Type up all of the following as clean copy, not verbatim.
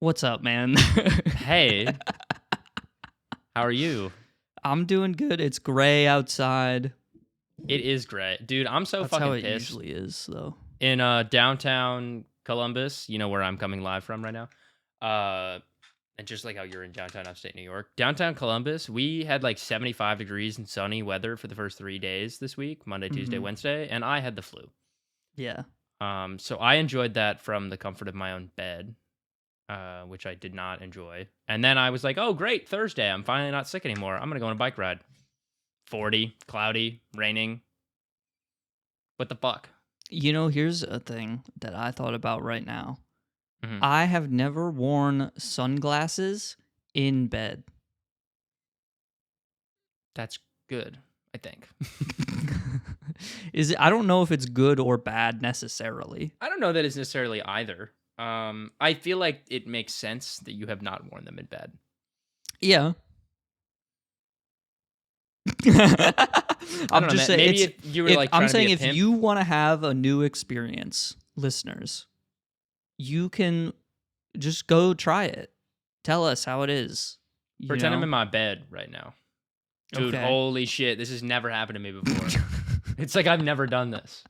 What's up, man? Hey, how are you? I'm doing good. It's gray outside. It is great. Dude, I'm so That's fucking how it pissed. usually is, though. In downtown Columbus, you know where I'm coming live from right now. And just like how you're in downtown upstate New York. Downtown Columbus, we had like 75 degrees and sunny weather for the first 3 days this week, Monday, Tuesday, Wednesday, and I had the flu. Yeah. So I enjoyed that from the comfort of my own bed. Which I did not enjoy. And then I was like, oh, great, Thursday. I'm finally not sick anymore. I'm going to go on a bike ride. 40, cloudy, raining. What the fuck? You know, here's a thing that I thought about right now. Mhm. I have never worn sunglasses in bed. That's good, I think. I don't know if it's good or bad necessarily. I don't know that it's necessarily either. I feel like it makes sense that you have not worn them in bed. Yeah. I'm just saying. Maybe if you were like, I'm trying to be saying a if pimp. you want to have a new experience, listeners, you can just go try it. Tell us how it is. Pretend I'm in my bed right now. Dude, Okay. Holy shit. This has never happened to me before. It's like I've never done this.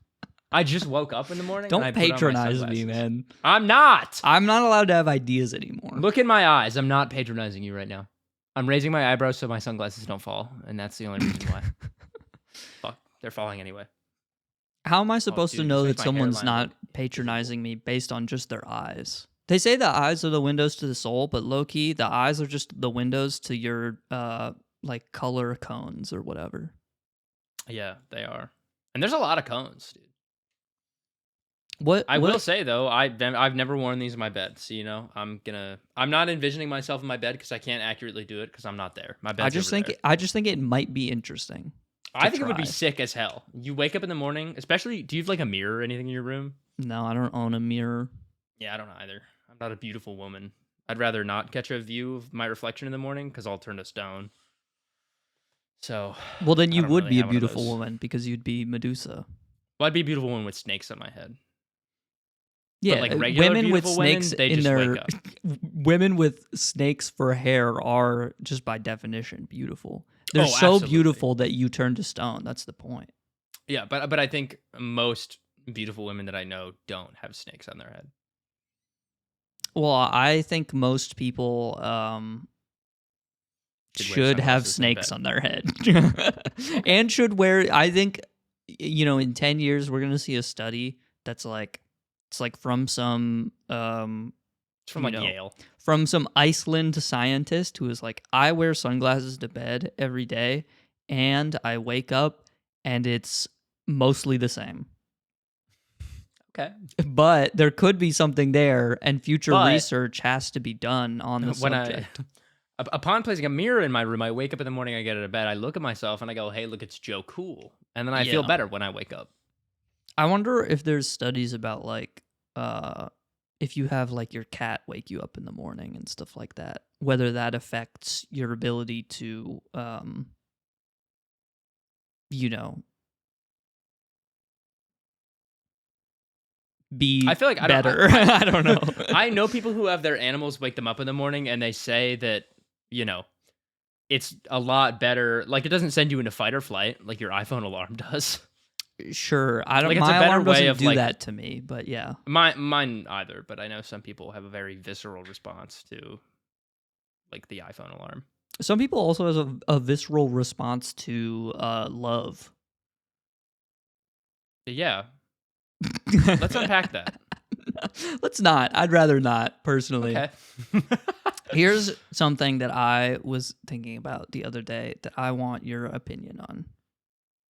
I just woke up in the morning. Don't and I put on my patronize sunglasses. me, man. I'm not. I'm not allowed to have ideas anymore. Look in my eyes. I'm not patronizing you right now. I'm raising my eyebrows so my sunglasses don't fall, and that's the only reason why. Fuck, they're falling anyway. How am I supposed to dude, know this that makes my someone's hairline not look patronizing me based on just their eyes? They say the eyes are the windows to the soul, but low-key, the eyes are just the windows to your like color cones or whatever. Yeah, they are. And there's a lot of cones, dude. What I will say though, I've never worn these in my bed. So I'm not envisioning myself in my bed because I can't accurately do it because I'm not there. My bed's I just think it might be interesting. I think it would be try. sick as hell. You wake up in the morning, especially. Do you have like a mirror or anything in your room? No, I don't own a mirror. Yeah, I don't know either. I'm not a beautiful woman. I'd rather not catch a view of my reflection in the morning because I'll turn to stone. So, Well, then I you don't would really be a have one of beautiful those. woman because you'd be Medusa. Well, I'd be a beautiful woman with snakes on my head. Yeah, like regular women with beautiful women, snakes they in just their wake up. women with snakes for hair are just by definition beautiful. They're Oh, so absolutely. beautiful that you turn to stone. That's the point. Yeah, but I think most beautiful women that I know don't have snakes on their head. Well, I think most people Should wear should have sunglasses in snakes bed. on their head and should wear. I think in 10 years we're gonna see a study that's like it's like from some It's from like Yale. from some Iceland scientist who is like, I wear sunglasses to bed every day and I wake up and it's mostly the same. Okay. But there could be something there and future But- research has to be done on the subject. Upon placing a mirror in my room, I wake up in the morning, I get out of bed, I look at myself and I go, hey, look, it's Joe Cool. And then I feel Yeah. better when I wake up. I wonder if there's studies about like if you have like your cat wake you up in the morning and stuff like that, whether that affects your ability to be I feel like better. I don't know. I know people who have their animals wake them up in the morning and they say that, it's a lot better. Like, it doesn't send you into fight or flight like your iPhone alarm does. Sure, I don't. Like, it's a my better alarm way doesn't of, do like- that to me, but yeah. Mine either, but I know some people have a very visceral response to, like, the iPhone alarm. Some people also have a visceral response to love. Yeah. Let's unpack that. Let's not. I'd rather not, personally. Okay. Here's something that I was thinking about the other day that I want your opinion on.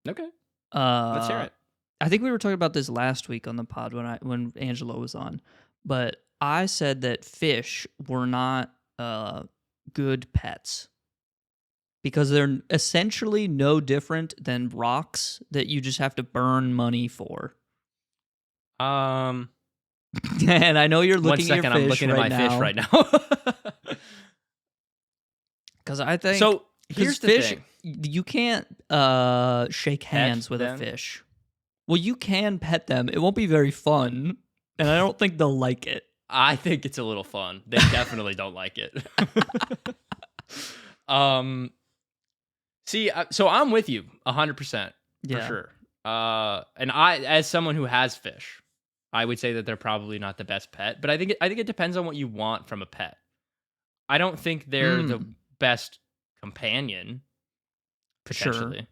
Okay. Let's hear it. I think we were talking about this last week on the pod when Angela was on, but I said that fish were not good pets because they're essentially no different than rocks that you just have to burn money for. And I know you're looking 1 second, at your I'm fish looking right at my now. fish right now. Because I think So here's the fish, thing. you can't shake hands with them? a fish. Well, you can pet them. It won't be very fun, and I don't think they'll like it. I think it's a little fun. They definitely don't like it. um, see, so I'm with you 100% for Yeah. sure. And I, as someone who has fish, I would say that they're probably not the best pet. But I think it depends on what you want from a pet. I don't think they're the best companion potentially, Sure.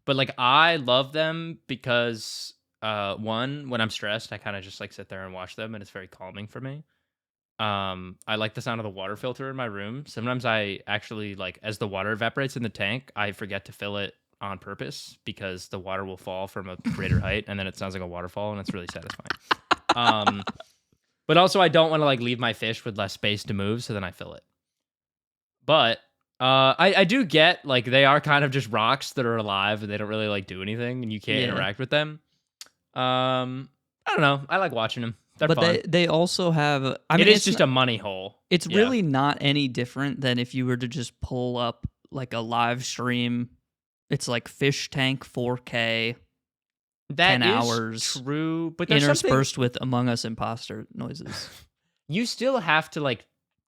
but like I love them because one, when I'm stressed, I kind of just like sit there and watch them, and it's very calming for me. I like the sound of the water filter in my room. Sometimes I actually like, as the water evaporates in the tank, I forget to fill it on purpose because the water will fall from a greater height, and then it sounds like a waterfall, and it's really satisfying. But also I don't want to like leave my fish with less space to move, so then I fill it. But I do get like they are kind of just rocks that are alive and they don't really like do anything, and you can't interact with them. I don't know. I like watching them. They're But fun. they also have. I mean, It is it's just a money hole. It's really not any different than if you were to just pull up like a live stream. It's like fish tank 4K, that 10 is hours, true, but there's interspersed with Among Us imposter noises. You still have to like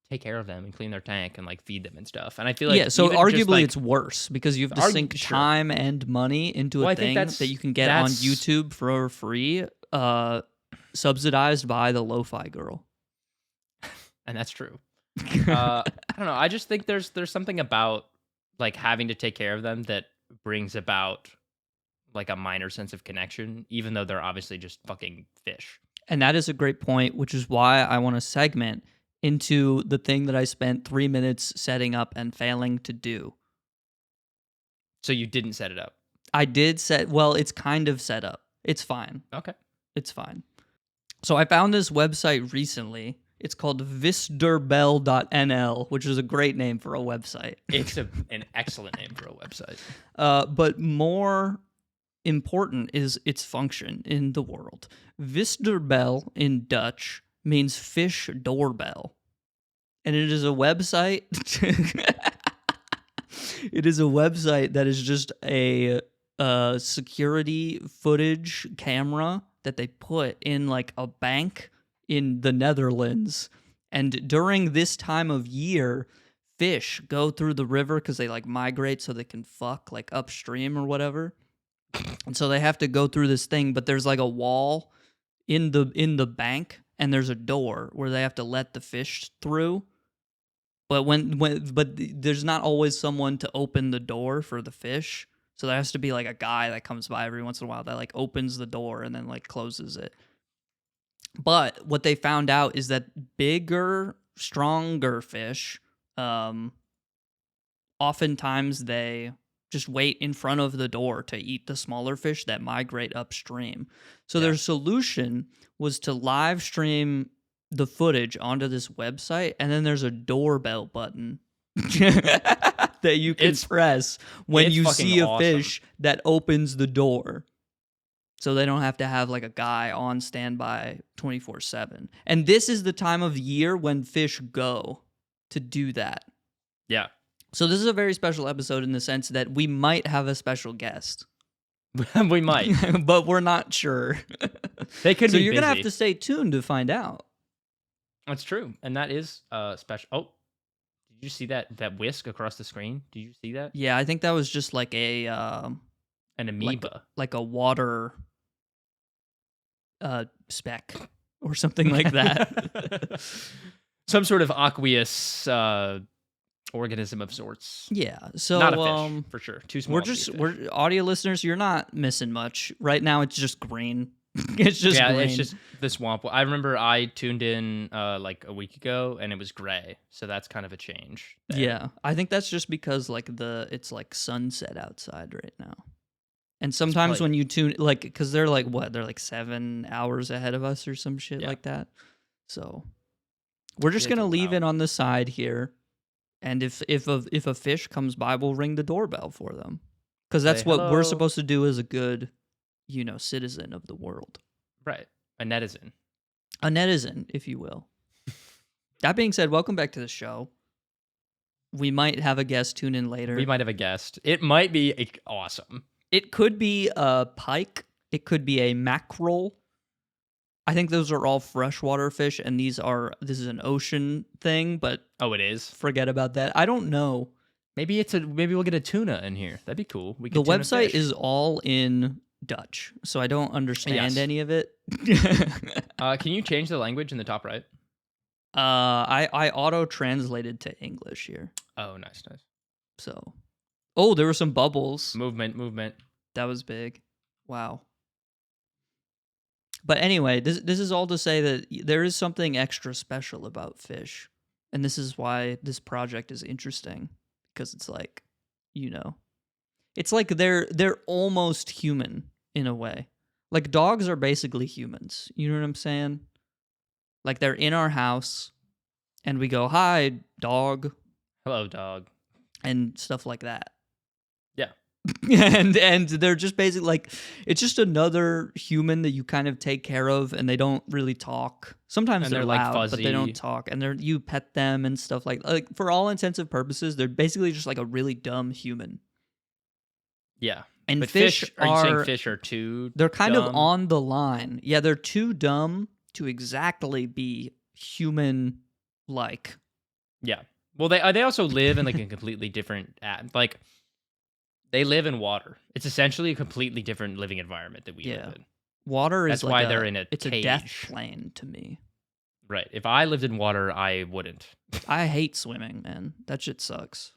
take care of them and clean their tank and like feed them and stuff. And I feel like so even arguably just, like, it's worse because you have to sink sure. time and money into Well, a I think thing that you can get on YouTube for free, subsidized by the lo-fi girl. And that's true. I don't know. I just think there's something about like having to take care of them that brings about like a minor sense of connection, even though they're obviously just fucking fish. And that is a great point, which is why I want to segment into the thing that I spent 3 minutes setting up and failing to do. So you didn't set it up? I did set, well, it's kind of set up. It's fine. Okay. It's fine. So I found this website recently. It's called visdoorbell.nl, which is a great name for a website. It's an excellent name for a website. But more important is its function in the world. Visdoorbell in Dutch means fish doorbell. And it is a website. It is a website that is just a security footage camera that they put in like a bank in the Netherlands. And during this time of year, fish go through the river because they like migrate so they can fuck like upstream or whatever. And so they have to go through this thing, but there's like a wall in the bank, and there's a door where they have to let the fish through. But but there's not always someone to open the door for the fish. So there has to be like a guy that comes by every once in a while that like opens the door and then like closes it. But what they found out is that bigger, stronger fish, oftentimes they just wait in front of the door to eat the smaller fish that migrate upstream. So their solution was to live stream the footage onto this website, and then there's a doorbell button that you can press when you see a fish that opens the door. So they don't have to have like a guy on standby 24/7. And this is the time of year when fish go to do that. Yeah. So this is a very special episode in the sense that we might have a special guest. We might. But we're not sure. They could so be you're busy. going to have to stay tuned to find out. That's true. And that is special. Oh, did you see that whisk across the screen? Did you see that? Yeah, I think that was just like an amoeba. Like a water speck or something like that. Some sort of aqueous organism of sorts. Yeah. So not a fish, for sure. Too small. We're audio listeners, you're not missing much. Right now it's just green. It's just green. It's just the swamp. I remember I tuned in like a week ago and it was gray. So that's kind of a change there. Yeah. I think that's just because like it's like sunset outside right now. And sometimes when you tune, like, because they're like, what? They're like 7 hours ahead of us or some shit like that. So we're just going to leave it on the side here. And if a fish comes by, we'll ring the doorbell for them. Because that's what we're supposed to do as a good, citizen of the world. Right. A netizen. A netizen, if you will. That being said, welcome back to the show. We might have a guest tune in later. We might have a guest. It might be awesome. It could be a pike. It could be a mackerel. I think those are all freshwater fish, and this is an ocean thing, but Oh, it is. forget about that. I don't know. Maybe we'll get a tuna in here. That'd be cool. We The could tuna website fish. is all in Dutch, so I don't understand Yes. any of it. Can you change the language in the top right? I auto translated to English here. Oh, nice. So, oh, there were some bubbles. Movement. That was big. Wow. But anyway, this is all to say that there is something extra special about fish, and this is why this project is interesting, because it's like, it's like they're almost human in a way. Like dogs are basically humans. You know what I'm saying? Like they're in our house, and we go, "Hi, dog," Hello, dog. and stuff like that. Yeah. and they're just basically like, it's just another human that you kind of take care of, and they don't really talk. Sometimes And they're they're, like, loud, but they fuzzy. don't talk. And you pet them and stuff like for all intents and purposes, they're basically just like a really dumb human. Yeah. And But fish are you saying are fish are too they're kind of dumb? on the line. Yeah, they're too dumb to exactly be human like. Yeah. Well, they also live in like a completely different like they live in water. It's essentially a completely different living environment that we Yeah. live in. Water That's is why like they're in a it's a death cage. plane to me. Right. If I lived in water, I wouldn't. I hate swimming, man. That shit sucks.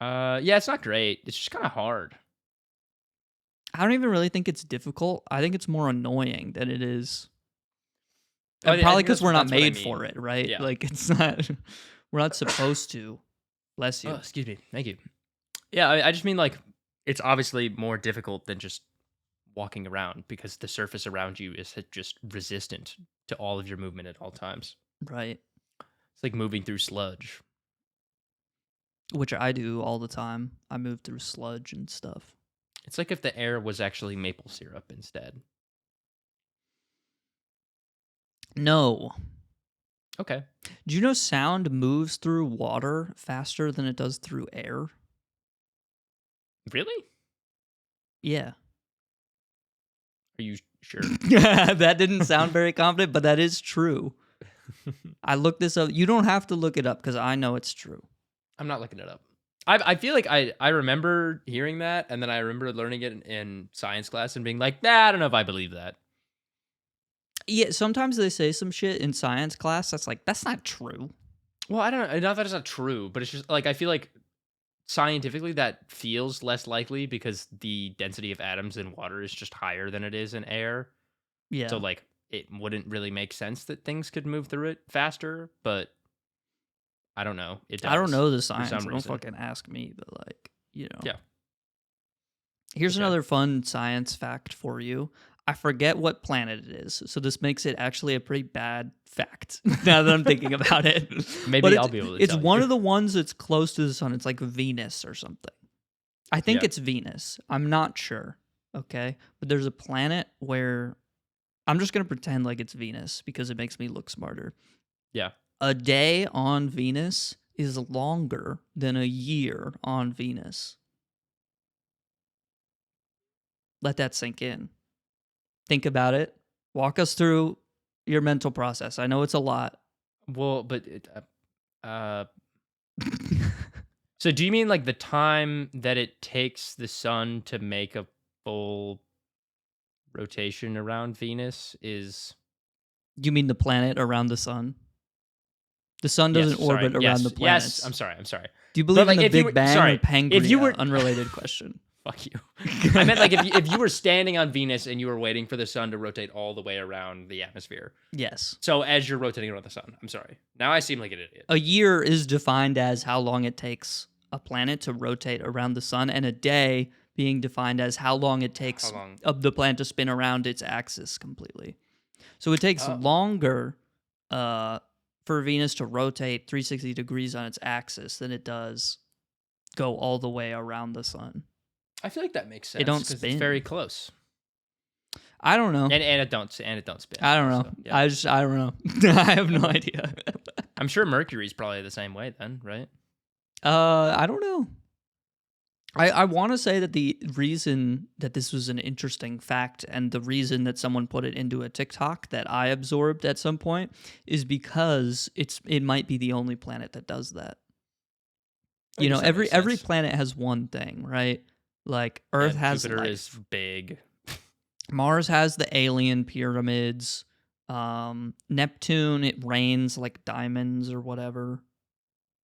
Yeah, it's not great. It's just kind of hard. I don't even really think it's difficult. I think it's more annoying than it is. I think Probably because we're not that's what I made mean. for it, right? Yeah. Like it's not. We're not supposed to. Bless you. Oh, excuse me. Thank you. Yeah, I just mean like it's obviously more difficult than just walking around because the surface around you is just resistant to all of your movement at all times. Right. It's like moving through sludge. Which I do all the time. I move through sludge and stuff. It's like if the air was actually maple syrup instead. No. Okay. Do you know sound moves through water faster than it does through air? Really? Yeah. Are you sure? That didn't sound very confident, but that is true. I looked this up. You don't have to look it up because I know it's true. I'm not looking it up. I feel like I remember hearing that, and then I remember learning it in science class and being like, nah, I don't know if I believe that. Yeah, sometimes they say some shit in science class that's like, that's not true. Well, I don't know. Not that it's not true, but it's just like I feel like scientifically that feels less likely because the density of atoms in water is just higher than it is in air. Yeah. So like it wouldn't really make sense that things could move through it faster, but I don't know. It does. I don't know the for science. some Don't reason. fucking ask me, but like, Yeah. Here's Okay. another fun science fact for you. I forget what planet it is, so this makes it actually a pretty bad fact now that I'm thinking about it. Maybe But I'll be able to It's tell one you. of the ones that's close to the sun. It's like Venus or something. I think Yeah. it's Venus. I'm not sure. Okay. But there's a planet where I'm just going to pretend like it's Venus because it makes me look smarter. Yeah. A day on Venus is longer than a year on Venus. Let that sink in. Think about it. Walk us through your mental process. I know it's a lot. Well, but so do you mean like the time that it takes the sun to make a full rotation around Venus is You mean the planet around the sun? The sun doesn't orbit around the planets. Yes, I'm sorry. Do you believe like, in the if you Big were- Bang sorry, or Pangea? if you were- Unrelated question. Fuck you. I meant like if you were standing on Venus and you were waiting for the sun to rotate all the way around the atmosphere. Yes. So as you're rotating around the sun, I'm sorry. Now I seem like an idiot. A year is defined as how long it takes a planet to rotate around the sun, and a day being defined as how long it takes How long? of the planet to spin around its axis completely. So it takes Oh. longer for Venus to rotate 360 degrees on its axis than it does go all the way around the sun. I feel like that makes sense. It don't 'cause spin. It's very close, I don't know. and it don't spin. I don't know. So, yeah. I don't know. I have no idea. I'm sure Mercury's probably the same way then, right? I don't know. I want to say that the reason that this was an interesting fact and the reason that someone put it into a TikTok that I absorbed at some point is because it might be the only planet that does that. I You know, guess that makes every sense. planet has one thing, right? Like Yeah, Earth has Jupiter life. is big. Mars has the alien pyramids. Neptune, it rains like diamonds or whatever.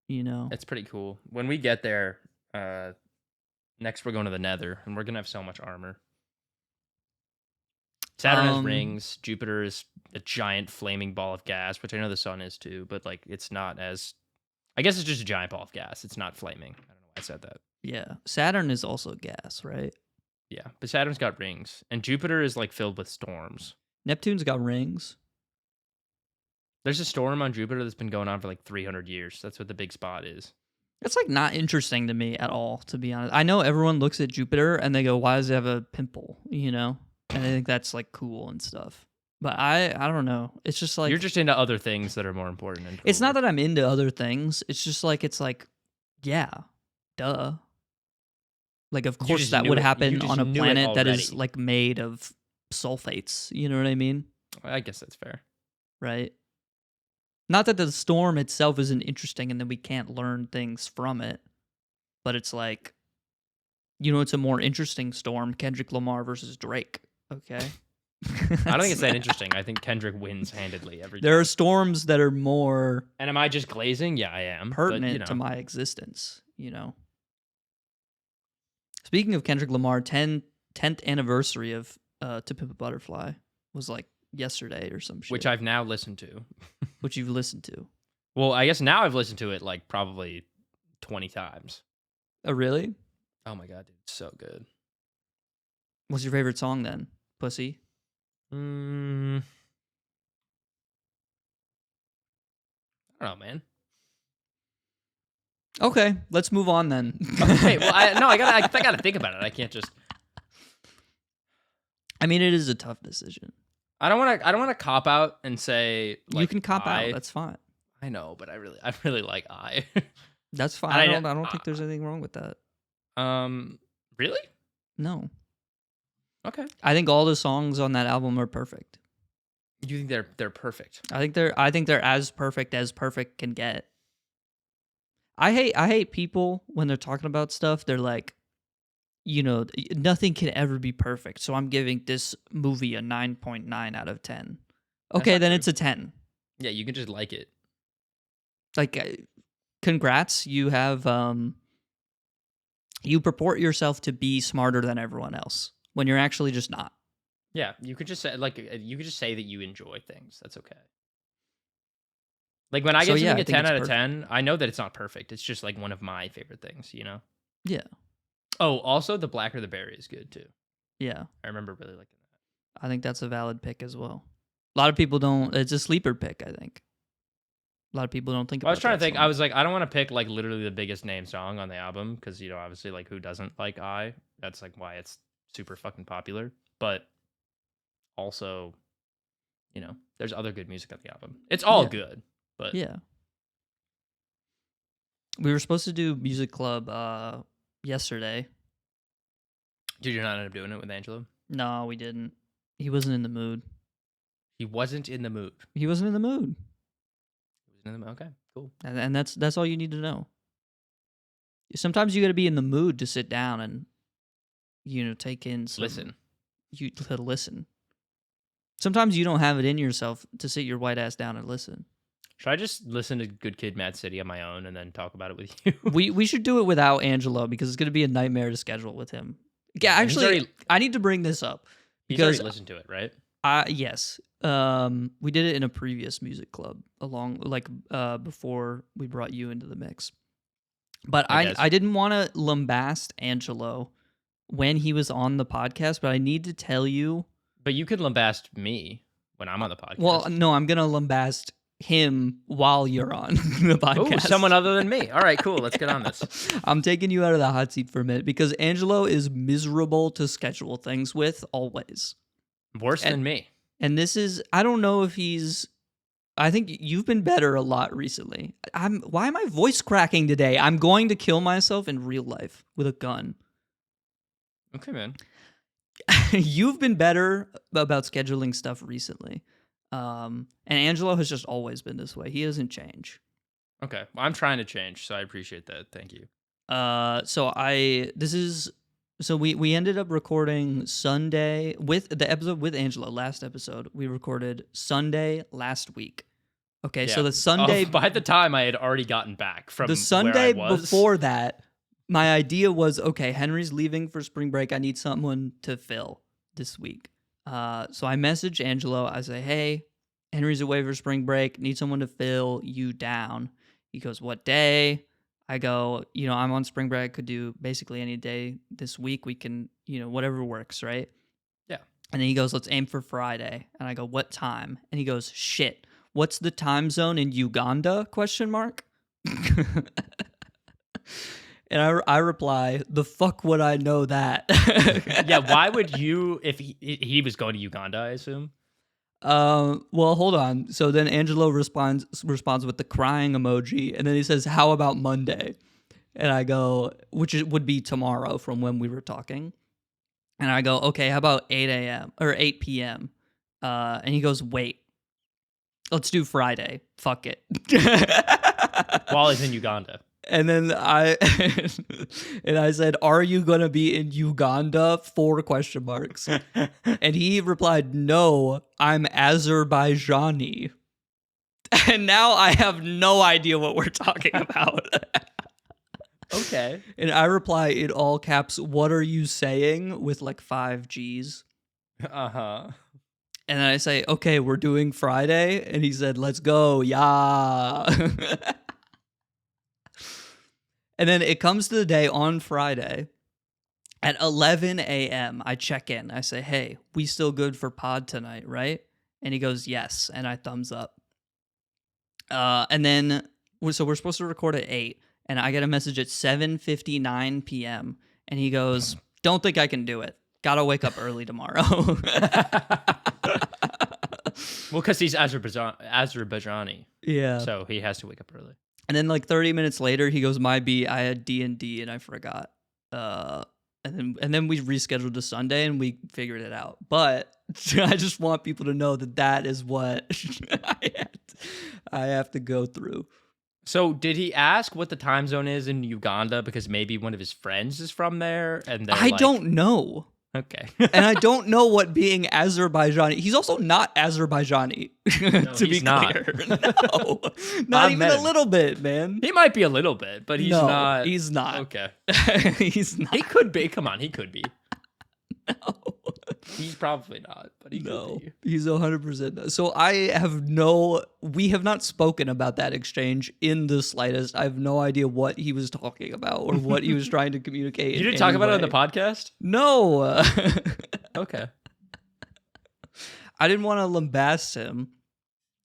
You know. It's pretty cool. When we get there, next we're going to the Nether, and we're gonna have so much armor. Saturn has rings. Jupiter is a giant flaming ball of gas, which I know the sun is too, but like it's not as. I guess it's just a giant ball of gas. It's not flaming. I don't know why I said that. Yeah. Saturn is also gas, right? Yeah, but Saturn's got rings, and Jupiter is like filled with storms. Neptune's got rings. There's a storm on Jupiter that's been going on for like 300 years. That's what the big spot is. It's like not interesting to me at all, to be honest. I know everyone looks at Jupiter and they go, "Why does it have a pimple?" You know, and I think that's like cool and stuff. But I don't know. It's just like You're just into other things that are more important. And it's not cooler. that I'm into other things. It's just like yeah, duh. Like of course just that knew would it. happen You just on a knew it planet that is already. like made of sulfates. You know what I mean? I guess that's fair. Right? Not that the storm itself isn't interesting and that we can't learn things from it, but it's like, you know, it's a more interesting storm, Kendrick Lamar versus Drake. Okay. I don't think it's that interesting. I think Kendrick wins handedly every time. There are storms that are more And am I just glazing? Yeah, I am. pertinent but, you know. to my existence, you know. Speaking of Kendrick Lamar, 10th anniversary of To Pimp a Butterfly was like yesterday or some shit. Which I've now listened to. Which you've listened to. Well, I guess now I've listened to it like probably 20 times. Oh, really? Oh my god, dude, it's so good. What's your favorite song then? Pussy? I don't know, man. Okay, let's move on then. Okay, well, I gotta think about it. I can't just. I mean, it is a tough decision. I don't want to cop out and say like, you can cop I. out. That's fine. I know, but I really like I. That's fine. And I don't think there's anything wrong with that. Really? No. Okay. I think all the songs on that album are perfect. You think they're perfect? I think they're as perfect can get. I hate people when they're talking about stuff. They're like, you know, nothing can ever be perfect. So I'm giving this movie a 9.9 out of 10. Okay, not then true. it's a 10. Yeah, you can just like it. Like, congrats, you have you purport yourself to be smarter than everyone else when you're actually just not. Yeah, you could just say that you enjoy things. That's okay. Like when I So, give yeah, something I a think 10 it's out of 10, I know that it's not perfect. It's just like one of my favorite things, you know? Yeah. Oh, also the Blacker the Berry is good too. Yeah. I remember really liking that. I think that's a valid pick as well. A lot of people don't. It's a sleeper pick, I think. A lot of people don't think about it. I was trying to think. I was like, I don't want to pick like literally the biggest name song on the album because, you know, obviously like who doesn't like I? That's like why it's super fucking popular. But also, you know, there's other good music on the album. It's all good, but yeah. We were supposed to do music club yesterday. Did you not end up doing it with Angelo? No, we didn't. He wasn't in the mood. He wasn't in the mood. He wasn't in the mood. Okay, cool. And that's all you need to know. Sometimes you got to be in the mood to sit down and, you know, take in some, Listen. To listen. Sometimes you don't have it in yourself to sit your white ass down and listen. Should I just listen to Good Kid, Mad City on my own and then talk about it with you? we should do it without Angelo because it's going to be a nightmare to schedule with him. Yeah, actually, I need to bring this up because he's already listened to it, right? Yes. We did it in a previous music club before we brought you into the mix. But I didn't want to lambast Angelo when he was on the podcast, but I need to tell you. But you could lambast me when I'm on the podcast. Well, no, I'm going to lambast him while you're on the podcast. Oh, someone other than me. All right, cool. Let's get on this. I'm taking you out of the hot seat for a minute because Angelo is miserable to schedule things with always. Worse than me. And this is, I don't know if he's I think you've been better a lot recently. Why am I voice cracking today? I'm going to kill myself in real life with a gun. Okay, man. You've been better about scheduling stuff recently. And Angelo has just always been this way. He doesn't change. Okay. Well, I'm trying to change, so I appreciate that. Thank you. So we ended up recording Sunday with the episode with Angelo. Last episode we recorded Sunday last week. Okay, Yeah. so the Sunday by the time I had already gotten back from the where Sunday I was. before that, my idea was, okay, Henry's leaving for spring break. I need someone to fill this week. So I message Angelo. I say, hey, Henry's away for spring break. Need someone to fill you down. He goes, what day? I go, I'm on spring break. I could do basically any day this week. We can, whatever works, right? Yeah. And then he goes, let's aim for Friday. And I go, what time? And he goes, shit. What's the time zone in Uganda? ? And I reply, the fuck would I know that? Yeah, why would you, if he was going to Uganda, I assume? Well, hold on. So then Angelo responds with the crying emoji, and then he says, how about Monday? And I go, would be tomorrow from when we were talking. And I go, okay, how about 8 a.m. or 8 p.m.? And he goes, wait, let's do Friday. Fuck it. While he's in Uganda. And then I said, are you going to be in Uganda? ? And he replied, no, I'm Azerbaijani. And now I have no idea what we're talking about. Okay. And I reply in all caps, what are you saying? With like 5 G's. Uh-huh. And then I say, okay, we're doing Friday. And he said, let's go. Yeah. And then it comes to the day on Friday at 11 a.m. I check in. I say, hey, we still good for pod tonight, right? And he goes, yes. And I thumbs up. And then, so we're supposed to record at 8. And I get a message at 7:59 p.m. And he goes, don't think I can do it. Gotta wake up early tomorrow. Well, because he's Azerbaijani. Yeah. So he has to wake up early. And then like 30 minutes later, he goes, my B, I had D&D and I forgot. And then we rescheduled to Sunday and we figured it out. But I just want people to know that is what I have to go through. So did he ask what the time zone is in Uganda? Because maybe one of his friends is from there, and I don't know. Okay. And I don't know what being Azerbaijani. He's also not Azerbaijani. No, to be clear, no, not even a little bit, man. He might be a little bit, but he's not. He's not. Okay. He's not. He could be. Come on, he could be. No. He's probably not, but he could be. He's 100%. So we have not spoken about that exchange in the slightest. I have no idea what he was talking about or what he was trying to communicate. You didn't talk about it on the podcast? No. Okay. I didn't want to lambast him.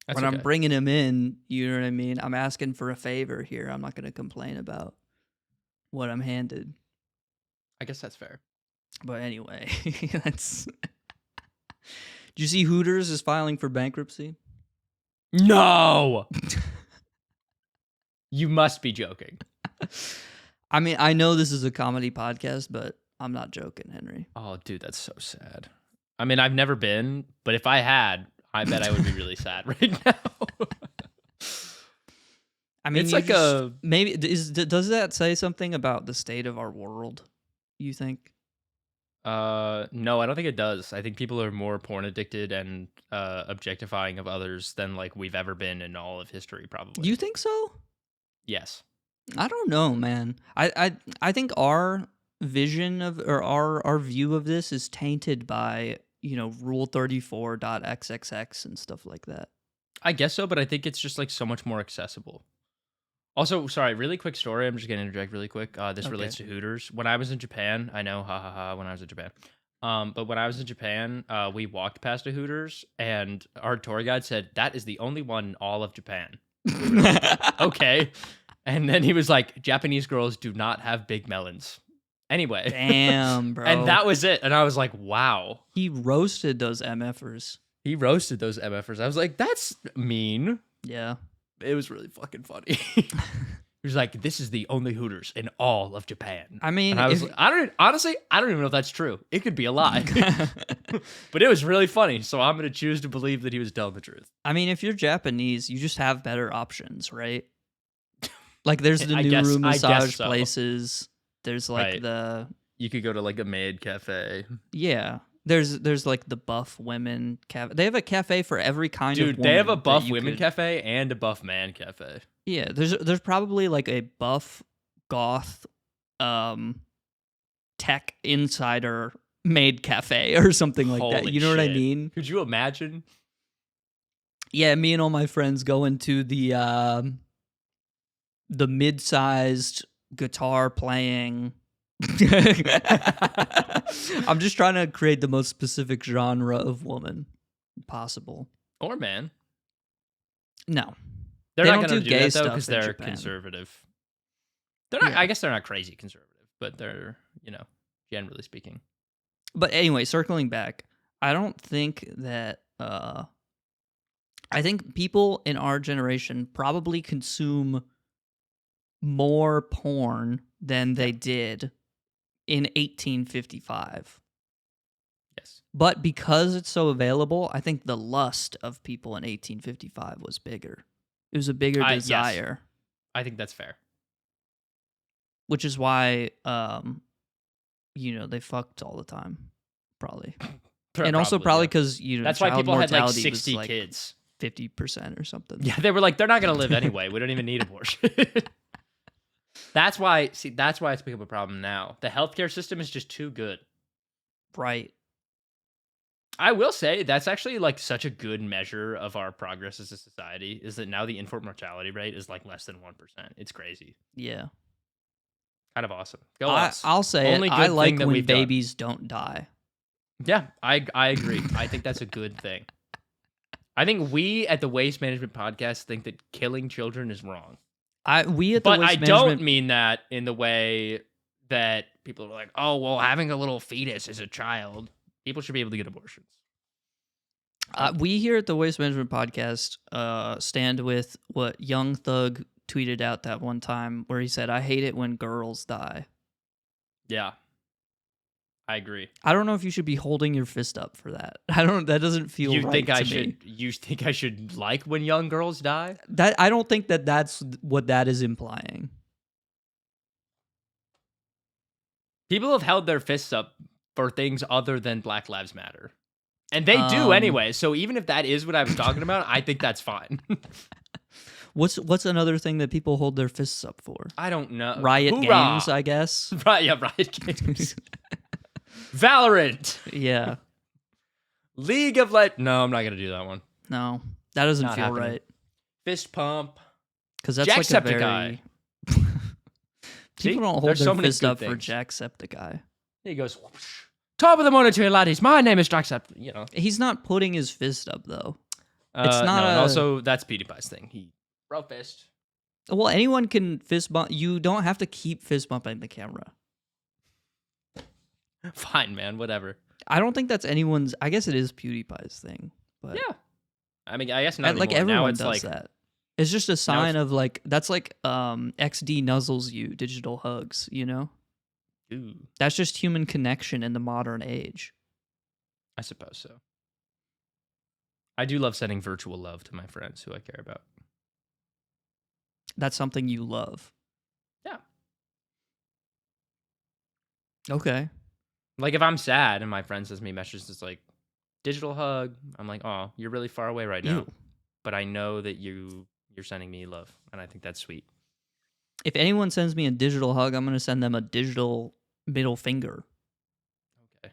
That's when okay. I'm bringing him in, you know what I mean? I'm asking for a favor here. I'm not going to complain about what I'm handed. I guess that's fair. But anyway, that's... Did you see Hooters is filing for bankruptcy? No! You must be joking. I mean, I know this is a comedy podcast, but I'm not joking, Henry. Oh, dude, that's so sad. I mean, I've never been, but if I had, I bet I would be really sad right now. I mean, it's like maybe does that say something about the state of our world, you think? No, I don't think it does. I think people are more porn addicted and objectifying of others than like we've ever been in all of history, probably. You think so? Yes. I don't know, man. I think our vision of or our view of this is tainted by, Rule 34.xxx and stuff like that. I guess so, but I think it's just like so much more accessible. Also, sorry, really quick story. I'm just going to interject really quick. This relates to Hooters. When I was in Japan, I know, when I was in Japan. But when I was in Japan, we walked past a Hooters, and our tour guide said, that is the only one in all of Japan. We were like, okay. And then he was like, Japanese girls do not have big melons. Anyway. Damn, bro. And that was it. And I was like, wow. He roasted those MFers. He roasted those MFers. I was like, that's mean. Yeah. It was really fucking funny. He was like, this is the only Hooters in all of Japan. I mean, and I was like, I don't even know if that's true. It could be a lie. But it was really funny. So I'm going to choose to believe that he was telling the truth. I mean, if you're Japanese, you just have better options, right? Like, there's the new room I guess massage so. places. There's like Right. You could go to like a maid cafe. Yeah. There's like the buff women cafe. They have a cafe for every kind of Dude, woman they have a that buff you women could- cafe and a buff man cafe. Yeah, there's probably like a buff goth tech insider maid cafe or something like that. Holy You know what I shit. mean? Could you imagine? Yeah, me and all my friends go into the mid-sized guitar playing. I'm just trying to create the most specific genre of woman possible. Or man. No. They're They not don't going to do do gay that though stuff because in they're Japan. conservative. They're not. Yeah. I guess they're not crazy conservative, but they're, generally speaking. But anyway, circling back, I don't think that I think people in our generation probably consume more porn than they did in 1855. Yes. But because it's so available, I think the lust of people in 1855 was bigger. It was a bigger Yes. desire, I think that's fair. which is why they fucked all the time, probably. And also probably yeah. because That's why child people had like mortality 60 was like kids. 50% or something. Yeah, they were like, they're not going to live anyway. We don't even need abortion. That's why it's become a problem now. The healthcare system is just too good. Right. I will say that's actually like such a good measure of our progress as a society is that now the infant mortality rate is like less than 1%. It's crazy. Yeah. Kind of awesome. Go us. I'll say Only it. good I thing like that when we've done. babies don't die. Yeah, I agree. I think that's a good thing. I think we at the Waste Management Podcast think that killing children is wrong. We at the But Waste I Management, don't mean that in the way that people are like, oh, well, having a little fetus is a child. People should be able to get abortions. we here at the Waste Management Podcast stand with what Young Thug tweeted out that one time where he said, "I hate it when girls die." Yeah, I agree. I don't know if you should be holding your fist up for that. That doesn't feel You right think to I me. should? You think I should like when young girls die? I don't think that's what that is implying. People have held their fists up for things other than Black Lives Matter. And they do anyway. So even if that is what I was talking about, I think that's fine. What's another thing that people hold their fists up for? I don't know. Riot Hoorah! games, I guess. Right, yeah, riot games. Valorant. Yeah. League of Legends. No, I'm not going to do that one. No, that doesn't Not feel happening. right. Fist pump. Because that's like a very... Jacksepticeye. See? People don't hold There's their so many fist good up for things. Jacksepticeye. He goes, whoosh. Top of the morning to you, laddies. My name is Jacksepticeye. He's not putting his fist up, though. It's not no, and a- also, that's PewDiePie's thing. He brofist. Well, anyone can fist bump. You don't have to keep fist bumping the camera. Fine, man. Whatever. I don't think that's anyone's... I guess it is PewDiePie's thing. But Yeah. I mean, I guess not like anymore. Now everyone it's does like, that. It's just a sign of like... That's like XD nuzzles you, digital hugs, you know? ooh, That's just human connection in the modern age. I suppose so. I do love sending virtual love to my friends who I care about. That's something you love. Yeah. Okay. Like if I'm sad and my friend sends me messages that's like digital hug, I'm like, oh, you're really far away right now. Ew. But I know that you're sending me love, and I think that's sweet. If anyone sends me a digital hug, I'm going to send them a digital middle finger. Okay.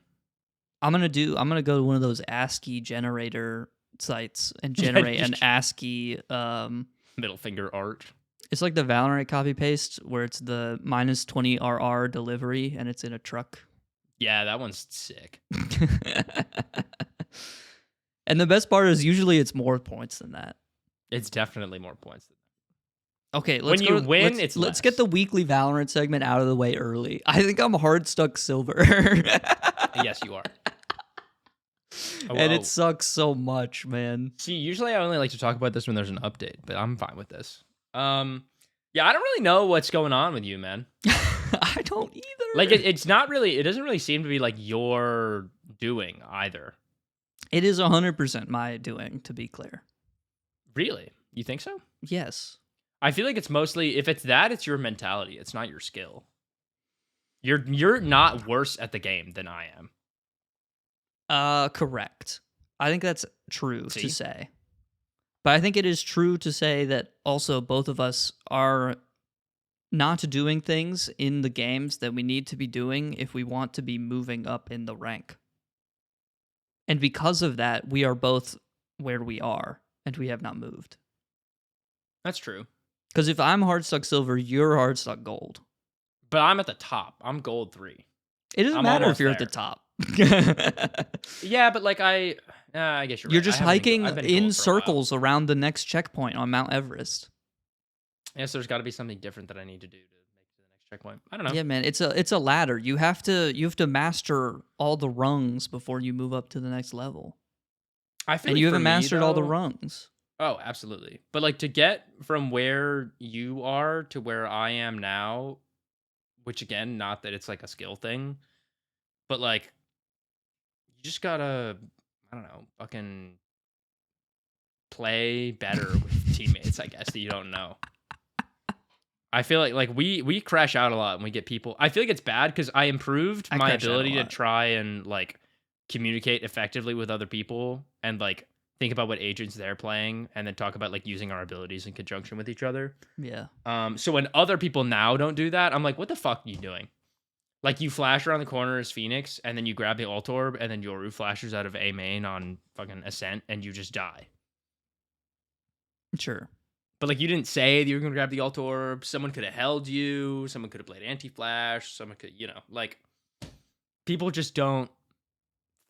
I'm going to go to one of those ASCII generator sites and generate an ASCII Middle finger art. it's like the Valorant copy paste where it's the -20 RR delivery and it's in a truck. Yeah, that one's sick. And the best part is usually it's more points than that. It's definitely more points than Okay, When you win, let's it's get less. the weekly Valorant segment out of the way early. I think I'm hardstuck silver. that. Yes, you are. And Oh. it sucks so much, man. See, usually I only like to talk about this when there's an update, but I'm fine with this. Yeah, I don't really know what's going on with you, man. I don't either. Like, it's not really, it doesn't really seem to be like your doing either. It is 100% my doing, to be clear. Really? You think so? Yes. I feel like it's mostly, if it's that, it's your mentality. It's not your skill. You're not worse at the game than I am. Correct. I think that's true See? to say. But I think it is true to say that also both of us are not doing things in the games that we need to be doing if we want to be moving up in the rank. And because of that, we are both where we are, and we have not moved. That's true. Because if I'm hardstuck silver, you're hardstuck gold. But I'm at the top. I'm gold 3. It doesn't I'm matter if almost you're at there. the top. Yeah, but like I guess you're right. You're just I've hiking been gold in for a while. circles around the next checkpoint on Mount Everest. Yes, there's got to be something different that I need to do to make it to the next checkpoint. I don't know. Yeah, man, it's a ladder. You have to master all the rungs before you move up to the next level. I feel And like you for haven't me, mastered all the though- rungs. Oh, absolutely. But like to get from where you are to where I am now, which again, not that it's like a skill thing, but like you just gotta, I don't know, fucking play better with teammates, I guess, that you don't know. I feel like we crash out a lot and we get people. I feel like it's bad because I improved I my crash out a ability to lot. try and like communicate effectively with other people and like think about what agents they're playing and then talk about like using our abilities in conjunction with each other. Yeah. So when other people now don't do that, I'm like, what the fuck are you doing? Like you flash around the corner as Phoenix and then you grab the ult orb and then Yoru flashes out of A main on fucking Ascent and you just die. Sure. But like you didn't say that you were gonna grab the ult orb. Someone could have held you. Someone could have played anti-flash. Someone could, like people just don't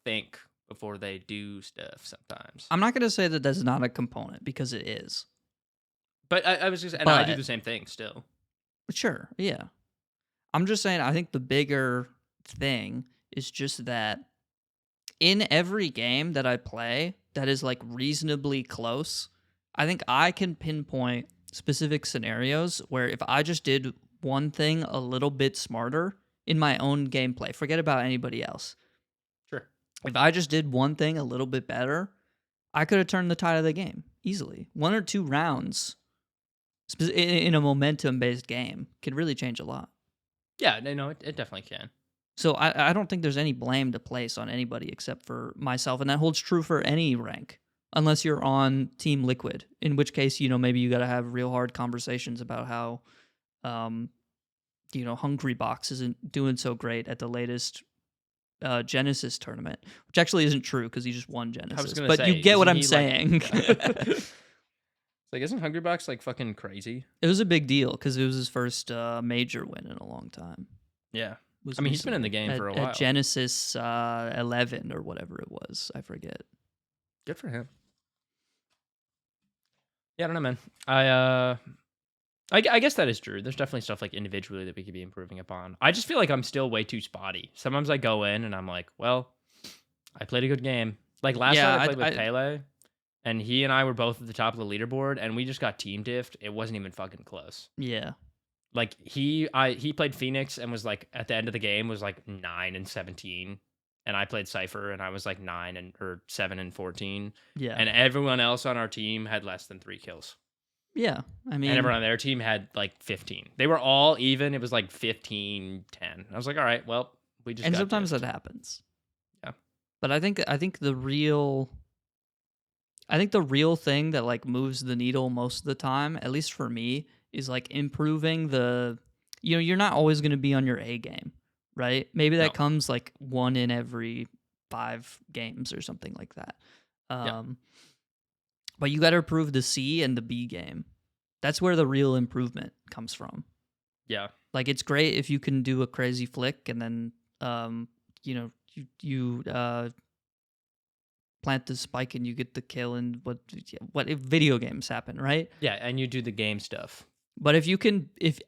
think before they do stuff sometimes. I'm not going to say that that's not a component because it is. But I was just, and I do But- the same thing still. Sure, yeah. I'm just saying, I think the bigger thing is just that in every game that I play that is like reasonably close, I think I can pinpoint specific scenarios where if I just did one thing a little bit smarter in my own gameplay, forget about anybody else. Sure. If I just did one thing a little bit better, I could have turned the tide of the game easily. 1 or 2 rounds in a momentum-based game can really change a lot. Yeah, no, it definitely can. So I don't think there's any blame to place on anybody except for myself, and that holds true for any rank, unless you're on Team Liquid, in which case, maybe you got to have real hard conversations about how, Hungry Box isn't doing so great at the latest Genesis tournament, which actually isn't true because he just won Genesis. gonna But say, you get what I'm isn't he, saying. It's like, isn't Hungrybox like fucking crazy? It was a big deal because it was his first major win in a long time. Yeah. Was I mean, he's been in the recently game for a while. At Genesis 11 or whatever it was. I forget. Good for him. Yeah, I don't know, man. I guess that is true. There's definitely stuff like individually that we could be improving upon. I just feel like I'm still way too spotty. Sometimes I go in and I'm like, well, I played a good game. Like last Yeah, night I played with Pele, and he and I were both at the top of the leaderboard, and we just got team diffed. It wasn't even fucking close. Yeah. Like he played Phoenix and was like at the end of the game was like 9-17, and I played Cypher and I was like 7-14. Yeah. And everyone else on our team had less than 3 kills. Yeah. I mean, And everyone on their team had like 15. They were all even. It was like 15-10. I was like, all right, well, we just and got sometimes diffed. that happens. Yeah. But I think the real thing that like moves the needle most of the time, at least for me, is like improving the you're not always going to be on your A game, right? Maybe that No. comes like 1 in every 5 games or something like that. Yeah. But you got to improve the C and the B game. That's where the real improvement comes from. Yeah. Like it's great if you can do a crazy flick and then you plant the spike and you get the kill and what if video games happen, right? Yeah, and you do the game stuff. But if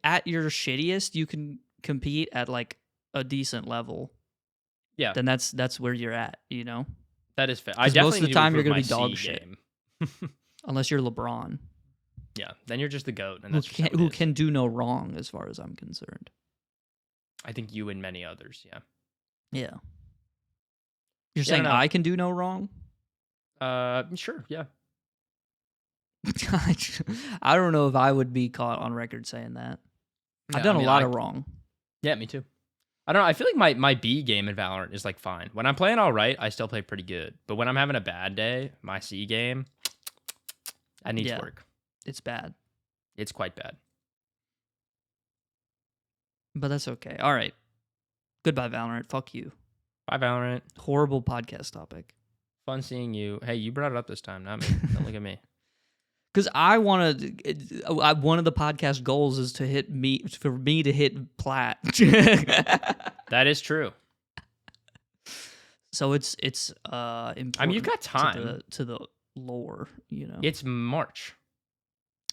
at your shittiest you can compete at like a decent level, Yeah. then that's where you're at, That is fair. I 'Cause definitely most of the need time to you're gonna improve be my dog C shit. game. Unless you're LeBron, Yeah, then you're just the GOAT, and who that's just how it who is. can do no wrong, as far as I'm concerned. I think you and many others, yeah. Yeah. You're Yeah, I saying don't know. I can do no wrong? Sure, yeah. I don't know if I would be caught on record saying that. I've Yeah, done I mean, a lot of wrong. Yeah, me too. I don't know. I feel like my B game in Valorant is like fine. When I'm playing all right, I still play pretty good. But when I'm having a bad day, my C game, I need to work. It's bad. It's quite bad. But that's okay. All right. Goodbye, Valorant. Fuck you. Bye, Valorant. Horrible podcast topic. Fun seeing you. Hey, you brought it up this time, not me. Don't look at me. Because I want to. One of the podcast goals is for me to hit plat. That is true. So it's important. I mean, you've got time to the lore. You know, It's March.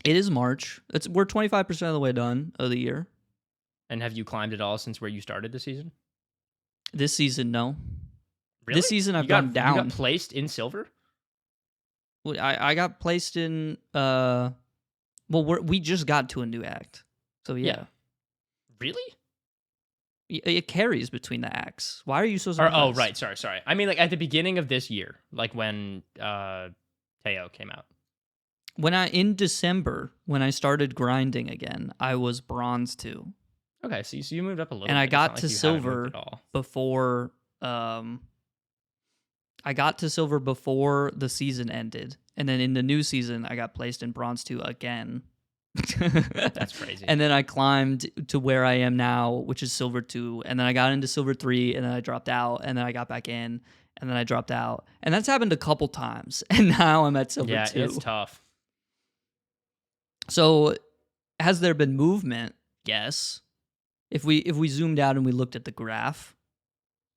It is March. We're 25% of the way done of the year. And have you climbed at all since where you started the season? This season, no. Really? This season I've gone down. You got placed in silver? Well, I got placed in. We just got to a new act, so yeah. Really? It carries between the acts. Why are you so surprised? Oh, right. Sorry. I mean, like at the beginning of this year, like when Teo came out. In December, when I started grinding again, I was bronze 2. Okay, so you moved up a little. And bit. I got It's to not like you haven't moved silver at all. before. I got to silver before the season ended, and then in the new season, I got placed in bronze 2 again. That's crazy. And then I climbed to where I am now, which is silver 2, and then I got into silver 3, and then I dropped out, and then I got back in, and then I dropped out, and that's happened a couple times, and now I'm at silver 2. Yeah, it's tough. So, has there been movement? Yes. If we zoomed out and we looked at the graph,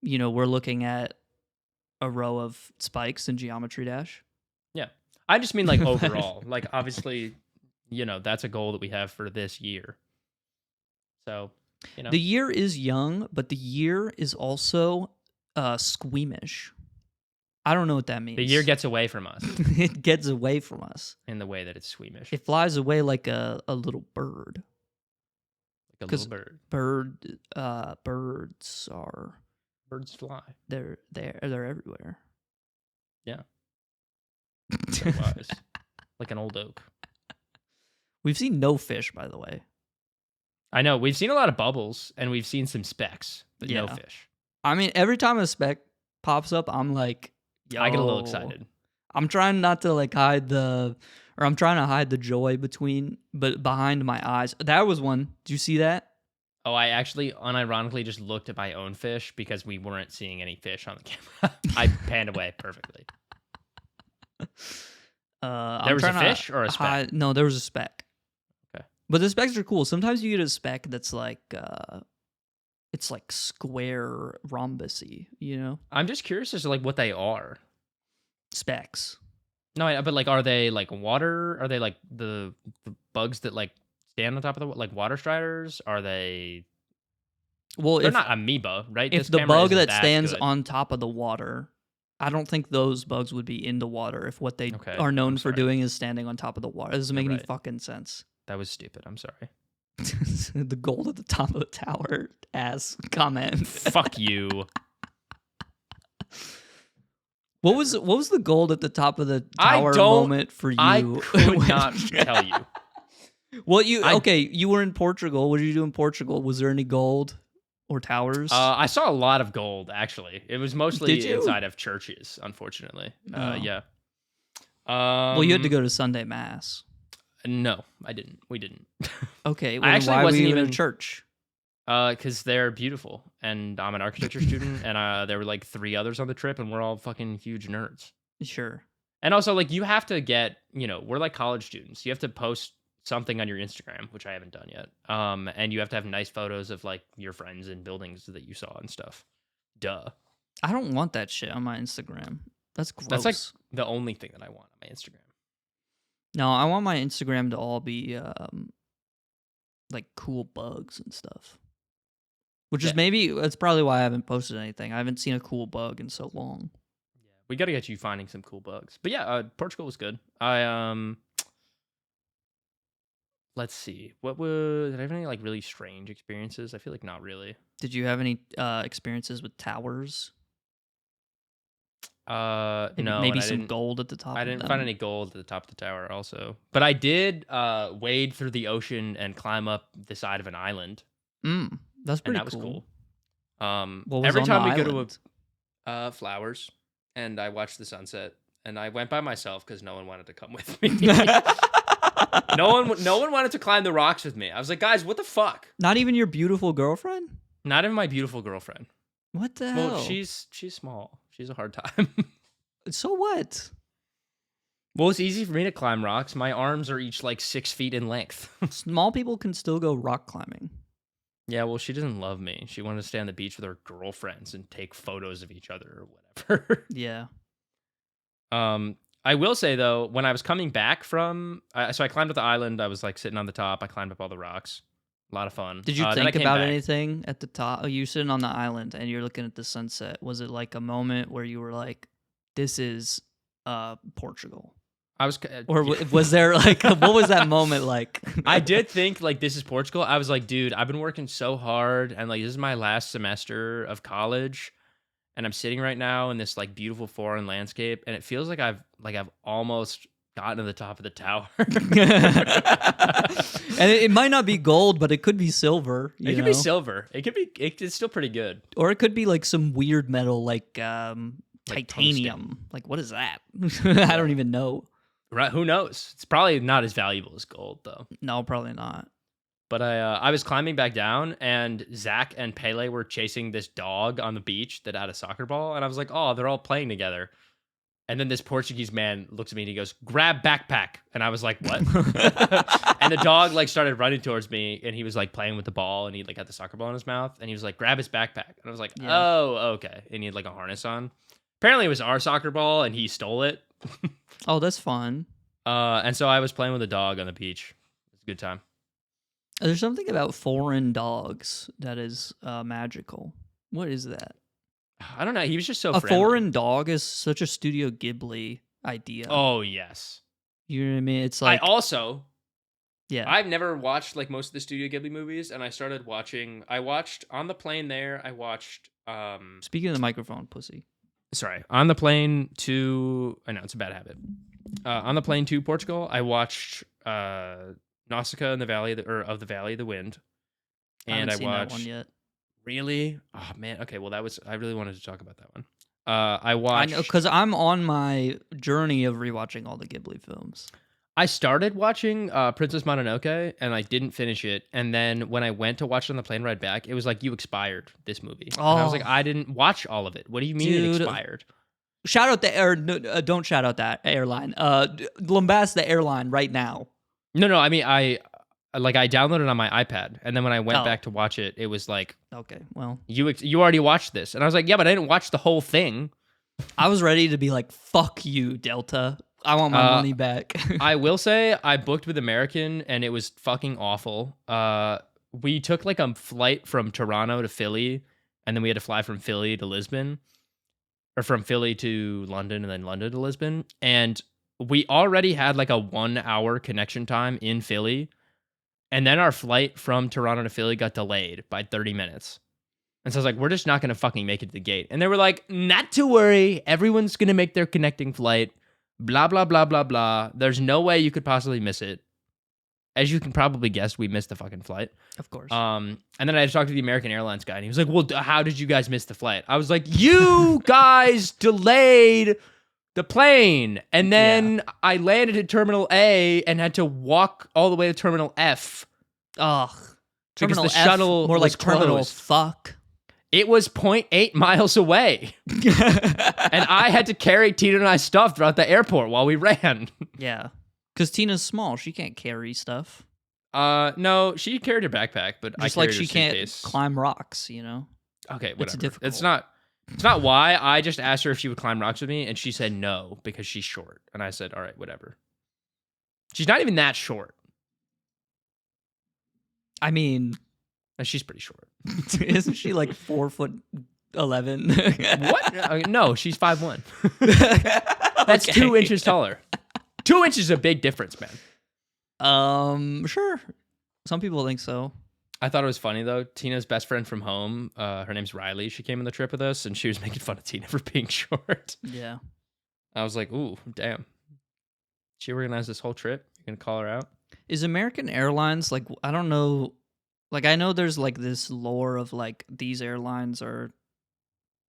we're looking at a row of spikes in Geometry Dash. Yeah. I just mean like overall. Like obviously, that's a goal that we have for this year. So, The year is young, but the year is also squeamish. I don't know what that means. The year gets away from us. It gets away from us. In the way that it's squeamish. It flies away like a little bird. Like a little bird. Birds are... Birds fly. They're everywhere. Yeah. So wise. Like an old oak. We've seen no fish, by the way. I know. We've seen a lot of bubbles, and we've seen some specks, but no fish. I mean, every time a speck pops up, I'm like, yo. I get a little excited. I'm trying not to hide I'm trying to hide the joy behind my eyes. That was one. Did you see that? Oh, I actually unironically just looked at my own fish because we weren't seeing any fish on the camera. I panned away perfectly. There was a fish or a speck? No, there was a speck. Okay. But the specks are cool. Sometimes you get a speck that's like, it's like square rhombusy, I'm just curious as to what they are. Specks. No, but are they like water? Are they like the bugs that stand on top of the water striders? Are they? Well, they're not amoeba, right? If the bug that stands on top of the water, I don't think those bugs would be in the water if what they are known for doing is standing on top of the water. It doesn't make any fucking sense. That was stupid. I'm sorry. The gold at the top of the tower ass comment. Fuck you. What was the gold at the top of the tower moment for you? I could not tell you. Well, you were in Portugal. What did you do in Portugal? Was there any gold or towers? I saw a lot of gold, actually. It was mostly inside of churches, unfortunately. Yeah. Well, you had to go to Sunday Mass. No, I didn't. We didn't. Okay. Well, why wasn't even in church? Because they're beautiful, and I'm an architecture student, and there were 3 others on the trip, and we're all fucking huge nerds. Sure. And also, you have to get, we're college students. You have to post something on your Instagram, which I haven't done yet. And you have to have nice photos of your friends and buildings that you saw and stuff. Duh. I don't want that shit on my Instagram. That's gross. That's the only thing that I want on my Instagram. No, I want my Instagram to all be cool bugs and stuff. Which is that's probably why I haven't posted anything. I haven't seen a cool bug in so long. Yeah, We got to get you finding some cool bugs. But yeah, Portugal was good. Let's see. Did I have any like really strange experiences? I feel like not really. Did you have any experiences with towers? No. Maybe some gold at the top. I didn't find any gold at the top of the tower also. But I did wade through the ocean and climb up the side of an island. That's pretty and that cool. Was cool. What was every on time the we island? go to flowers, and I watched the sunset, and I went by myself because no one wanted to come with me. No one wanted to climb the rocks with me. I was like, guys, what the fuck? Not even your beautiful girlfriend? Not even my beautiful girlfriend. What the hell? Well, she's small. She's a hard time. So what? Well, it's easy for me to climb rocks. My arms are each like 6 feet in length. Small people can still go rock climbing. Yeah, well, she doesn't love me. She wanted to stay on the beach with her girlfriends and take photos of each other or whatever. Yeah. I will say though, when I was coming back from, so I climbed up the island. I was like sitting on the top. I climbed up all the rocks. A lot of fun. Did you think about anything at the top? Oh, you're sitting on the island and you're looking at the sunset. Was it like a moment where you were like, "This is Portugal"? Or was there like what was that moment like? I did think like this is Portugal. I was like, dude, I've been working so hard, and like this is my last semester of college. And I'm sitting right now in this like beautiful foreign landscape, and it feels like I've almost gotten to the top of the tower. And it might not be gold, but it could be silver. It could be silver. It's still pretty good. Or it could be like some weird metal like titanium. Like what is that? I don't even know. Right? Who knows? It's probably not as valuable as gold though. No, probably not. But I was climbing back down, and Zach and Pele were chasing this dog on the beach that had a soccer ball. And I was like, oh, they're all playing together. And then this Portuguese man looks at me and he goes, grab backpack. And I was like, what? And the dog like started running towards me, and he was like playing with the ball, and he like had the soccer ball in his mouth, and he was like, grab his backpack. And I was like, oh, okay. And he had like a harness on. Apparently it was our soccer ball and he stole it. Oh, that's fun. And so I was playing with a dog on the beach. It was a good time. There's something about foreign dogs that is magical. What is that? I don't know. He was just so friendly. friendly. Foreign dog is such a Studio Ghibli idea. Oh, yes. You know what I mean? It's like... I've never watched like most of the Studio Ghibli movies, and I watched on the plane there, I watched... Speaking of the microphone, pussy. Sorry. On the plane to... I know, it's a bad habit. On the plane to Portugal, I watched... Nausicaa in the Valley of the Valley of the Wind, and I watched that one yet. Really? Oh man. Okay. Well, I really wanted to talk about that one. I watched. I know, because I'm on my journey of rewatching all the Ghibli films. I started watching Princess Mononoke, and I didn't finish it. And then when I went to watch it on the plane ride back, it was like, you expired this movie. And I was like, I didn't watch all of it. What do you mean it expired? Shout out the don't shout out that airline. Lambast the airline right now. No. I mean, I downloaded it on my iPad, and then when I went back to watch it, it was like, okay, well, you already watched this, and I was like, yeah, but I didn't watch the whole thing. I was ready to be like, fuck you, Delta. I want my money back. I will say I booked with American, and it was fucking awful. We took like a flight from Toronto to Philly, and then we had to fly from Philly to Lisbon, or from Philly to London, and then London to Lisbon, and we already had like a 1 hour connection time in Philly. And then our flight from Toronto to Philly got delayed by 30 minutes. And so I was like, we're just not going to fucking make it to the gate. And they were like, not to worry. Everyone's going to make their connecting flight. Blah, blah, blah, blah, blah. There's no way you could possibly miss it. As you can probably guess, we missed the fucking flight. Of course. And then I had to talk to the American Airlines guy. And he was like, well, how did you guys miss the flight? I was like, you guys delayed the plane, and then I landed at Terminal A and had to walk all the way to Terminal F. Ugh. Terminal F, shuttle more was like Terminal closed. Fuck. It was 0.8 miles away. And I had to carry Tina and I's stuff throughout the airport while we ran. Yeah. Because Tina's small. She can't carry stuff. No, she carried her backpack, but just I like carried she her can't suitcase. climb rocks, you know? Okay, whatever. It's difficult. It's not why. I just asked her if she would climb rocks with me, and she said no because she's short. And I said, all right, whatever. She's not even that short. I mean, she's pretty short. isn't she like 4'9" 11. What? No, she's 5'1". That's Okay. 2 inches taller. 2 inches is a big difference, man. Sure. Some people think so. I thought it was funny though. Tina's best friend from home, her name's Riley. She came on the trip with us, and she was making fun of Tina for being short. Yeah. I was like, ooh, damn. She organized this whole trip. You're gonna call her out? Is American Airlines like, I don't know, like I know there's like this lore of like these airlines are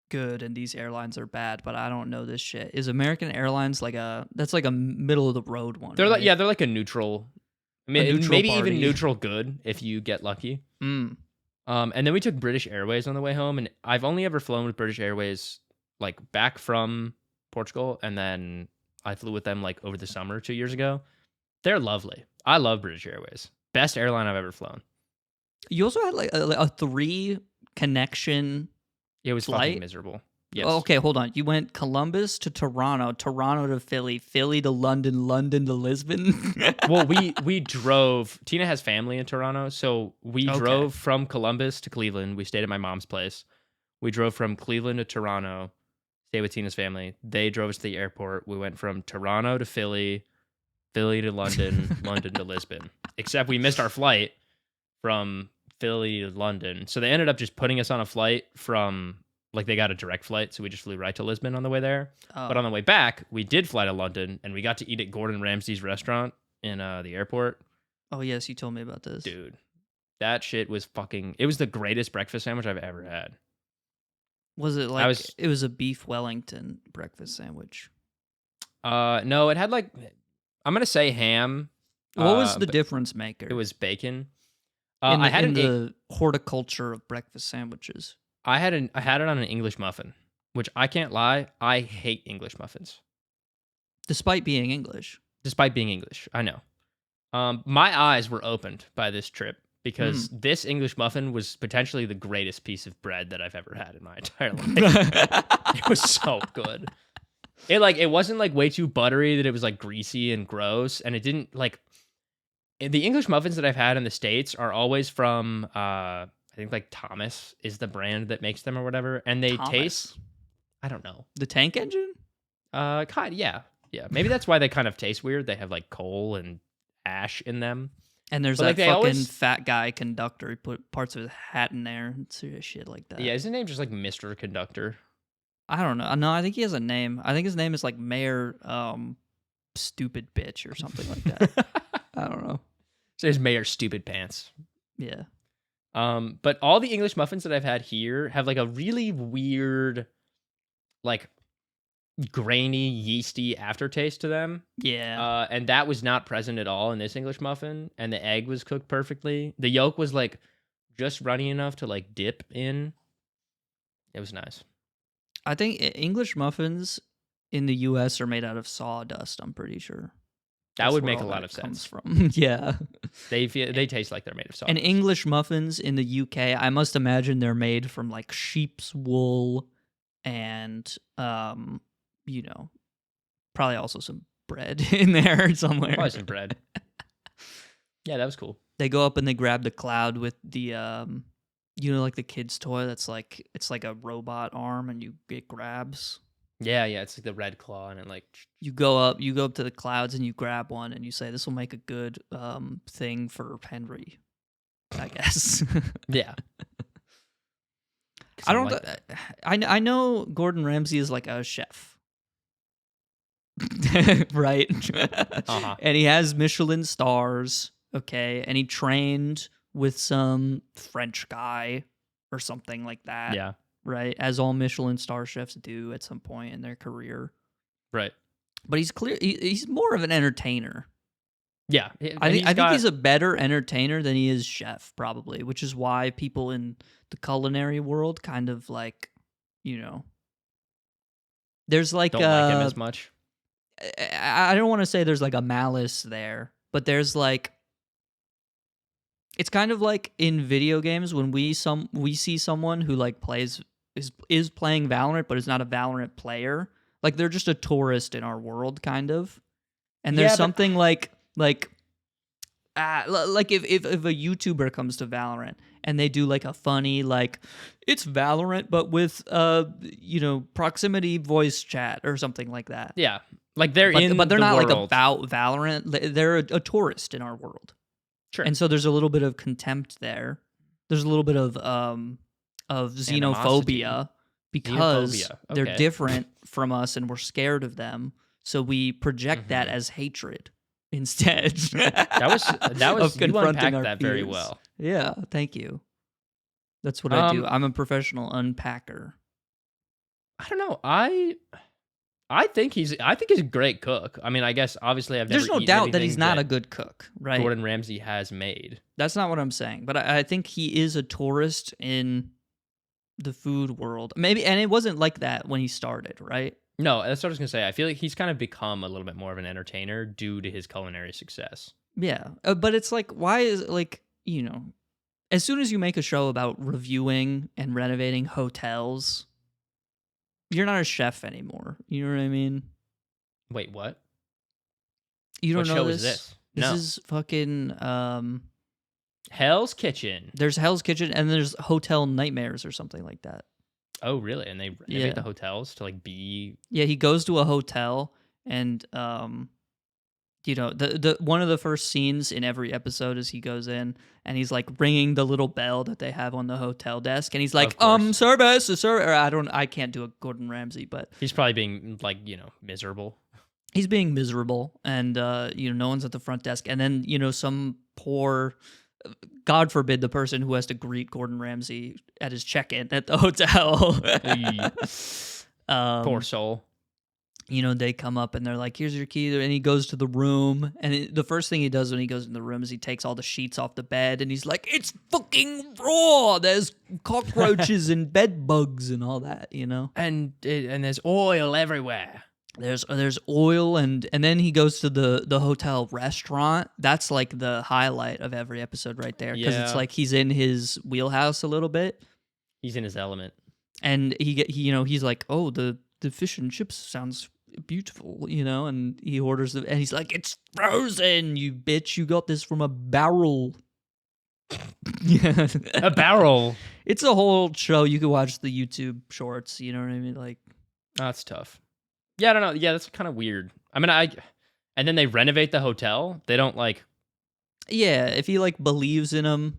good and these airlines are bad, but I don't know this shit. Is American Airlines like that's like a middle of the road one? They're right? like, yeah, they're like a neutral. I mean, neutral maybe party. even neutral good if you get lucky. Mm. And then we took British Airways on the way home, and I've only ever flown with British Airways like back from Portugal, and then I flew with them like over the summer 2 years ago. They're lovely. I love British Airways. Best airline I've ever flown. You also had like a 3 connection. It was flight? fucking miserable. Yes. Oh, okay, hold on. You went Columbus to Toronto, Toronto to Philly, Philly to London, London to Lisbon. Well, we drove. Tina has family in Toronto, so we drove from Columbus to Cleveland. We stayed at my mom's place. We drove from Cleveland to Toronto, stayed with Tina's family. They drove us to the airport. We went from Toronto to Philly, Philly to London, London to Lisbon. Except we missed our flight from Philly to London, so they ended up just putting us on a flight from. Like, they got a direct flight, so we just flew right to Lisbon on the way there. Oh. But on the way back, we did fly to London, and we got to eat at Gordon Ramsay's restaurant in the airport. Oh, yes, you told me about this. Dude, that shit was fucking... It was the greatest breakfast sandwich I've ever had. Was it like... It was a beef Wellington breakfast sandwich. No, it had like... I'm going to say ham. What was the difference maker? It was bacon. I had the horticulture of breakfast sandwiches. I had it on an English muffin, which I can't lie, I hate English muffins. Despite being English. Despite being English, I know. My eyes were opened by this trip because this English muffin was potentially the greatest piece of bread that I've ever had in my entire life. It was so good. It wasn't like way too buttery that it was like greasy and gross, and it didn't like... The English muffins that I've had in the States are always from... I think like Thomas is the brand that makes them or whatever, and they taste. I don't know. The tank engine. Yeah. Maybe that's why they kind of taste weird. They have like coal and ash in them. And there's that fucking fat guy conductor. He put parts of his hat in there and shit like that. Yeah, is his name just like Mr. Conductor? I don't know. No, I think he has a name. I think his name is like Mayor Stupid Bitch or something like that. I don't know. So his Mayor Stupid Pants. Yeah. But all the English muffins that I've had here have like a really weird, like grainy, yeasty aftertaste to them. Yeah. And that was not present at all in this English muffin. And the egg was cooked perfectly. The yolk was like just runny enough to like dip in. It was nice. I think English muffins in the U.S. are made out of sawdust. I'm pretty sure. That would make a lot of sense. From. Yeah. They taste like they're made of sawdust. And English muffins in the UK, I must imagine they're made from like sheep's wool and probably also some bread in there somewhere. Probably some bread. Yeah, that was cool. They go up and they grab the cloud with the like the kid's toy that's like it's like a robot arm and it grabs. Yeah, it's like the red claw and it like you go up to the clouds and you grab one and you say this will make a good thing for Henry, I guess. Yeah. I don't I know Gordon Ramsay is like a chef. Right? Uh-huh. And he has Michelin stars, okay? And he trained with some French guy or something like that. Yeah. Right, as all Michelin star chefs do at some point in their career. Right. But he's more of an entertainer. Yeah. I think he's a better entertainer than he is chef, probably, which is why people in the culinary world kind of like, there's like... Don't like him as much. I don't want to say there's like a malice there, but there's like... It's kind of like in video games when we see someone who like is playing Valorant but is not a Valorant player. Like they're just a tourist in our world, kind of. And there's something like Like if a YouTuber comes to Valorant and they do like a funny like it's Valorant but with proximity voice chat or something like that. Yeah, like they're But they're the not like world. about Valorant. They're a tourist in our world. Sure. And so there's a little bit of contempt there. There's a little bit of xenophobia because they're different from us and we're scared of them. So we project that as hatred instead. that was of you confronting unpacked our that very fears. well. Yeah, thank you. That's what I do. I'm a professional unpacker. I don't know. I think he's a great cook. I mean, I guess obviously There's no doubt that he's not a good cook, right? Gordon Ramsay has made. That's not what I'm saying, but I think he is a tourist in the food world. Maybe, and it wasn't like that when he started, right? No, that's what I was gonna say. I feel like he's kind of become a little bit more of an entertainer due to his culinary success. Yeah, but it's like, why is like as soon as you make a show about reviewing and renovating hotels, you're not a chef anymore. You know what I mean? Wait, what? You don't what know show this? Is this? This No. is fucking Hell's Kitchen. There's Hell's Kitchen and there's Hotel Nightmares or something like that. Oh, really? And they renovate the hotels to like be. Yeah, he goes to a hotel and the one of the first scenes in every episode is he goes in and he's like ringing the little bell that they have on the hotel desk and he's like, service, or I can't do a Gordon Ramsay, but he's probably being like, miserable. He's being miserable and no one's at the front desk and then some poor, God forbid, the person who has to greet Gordon Ramsay at his check-in at the hotel. Poor soul. They come up and they're like, here's your key. And he goes to the room. And the first thing he does when he goes in the room is he takes all the sheets off the bed. And he's like, it's fucking raw. There's cockroaches and bed bugs and all that, And there's oil everywhere. There's oil. And then he goes to the hotel restaurant. That's like the highlight of every episode right there. Because it's like he's in his wheelhouse a little bit. He's in his element. And he's like, oh, the fish and chips sounds beautiful, and he orders it, and he's like, it's frozen, you bitch, you got this from a barrel. Yeah, a barrel. It's a whole show. You can watch the YouTube shorts, you know what I mean? Like, that's tough. Yeah, I don't know. Yeah, that's kind of weird. I mean, and then they renovate the hotel. They don't like. Yeah, if he like believes in him,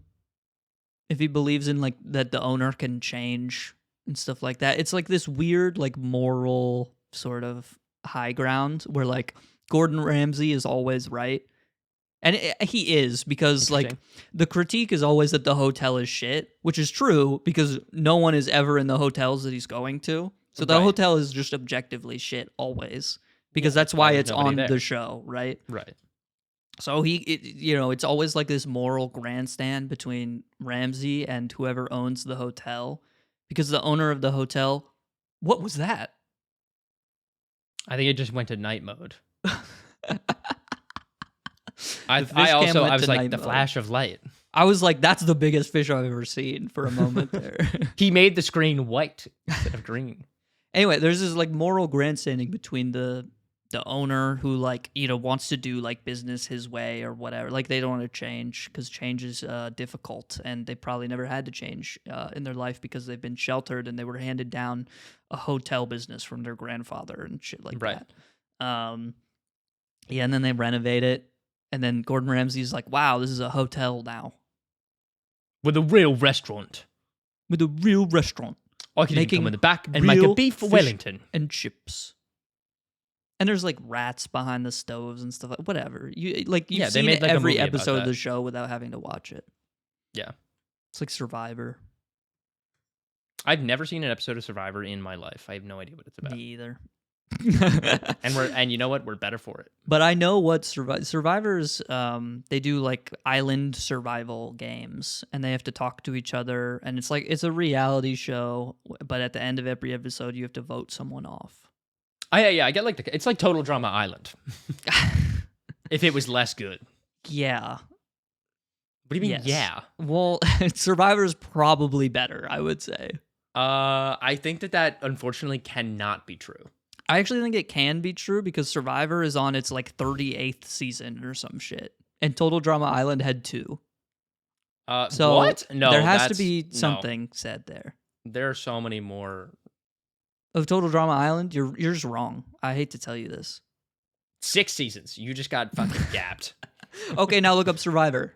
if he believes in like that the owner can change and stuff like that, it's like this weird like moral sort of high ground where like Gordon Ramsay is always right, and he is, because like the critique is always that the hotel is shit, which is true because no one is ever in the hotels that he's going to, so the hotel is just objectively shit always, because that's why it's on the show, right? So it's always like this moral grandstand between Ramsay and whoever owns the hotel, because the owner of the hotel, what was that? I think it just went to night mode. I was like, the flash of light. I was like, that's the biggest fish I've ever seen for a moment there. He made the screen white instead of green. Anyway, there's this like moral grandstanding between the owner who like, wants to do like business his way or whatever. Like they don't want to change because change is difficult, and they probably never had to change in their life because they've been sheltered and they were handed down a hotel business from their grandfather and shit like that. Yeah, and then they renovate it, and then Gordon Ramsay's like, wow, this is a hotel now. With a real restaurant. I can even come in the back and make a beef Wellington. And chips. And there's like rats behind the stoves and stuff. Whatever. You've seen made, like, every a movie episode about of the that. show without having to watch it. Yeah. It's like Survivor. I've never seen an episode of Survivor in my life. I have no idea what it's about. Me either. And you know what? We're better for it. But I know what Survivors, they do like island survival games, and they have to talk to each other, and it's a reality show, but at the end of every episode you have to vote someone off. I get like it's like Total Drama Island. If it was less good. Yeah. What do you mean, Yes. yeah? Well, Survivor's probably better, I would say. I think that unfortunately cannot be true. I actually think it can be true because Survivor is on its like 38th season or some shit. and Total Drama Island had 2. So what? No, there has to that's be no. something said there. There are so many more. Of Total Drama Island, you're just wrong. I hate to tell you this. 6 seasons. You just got fucking gapped. Okay, now look up Survivor.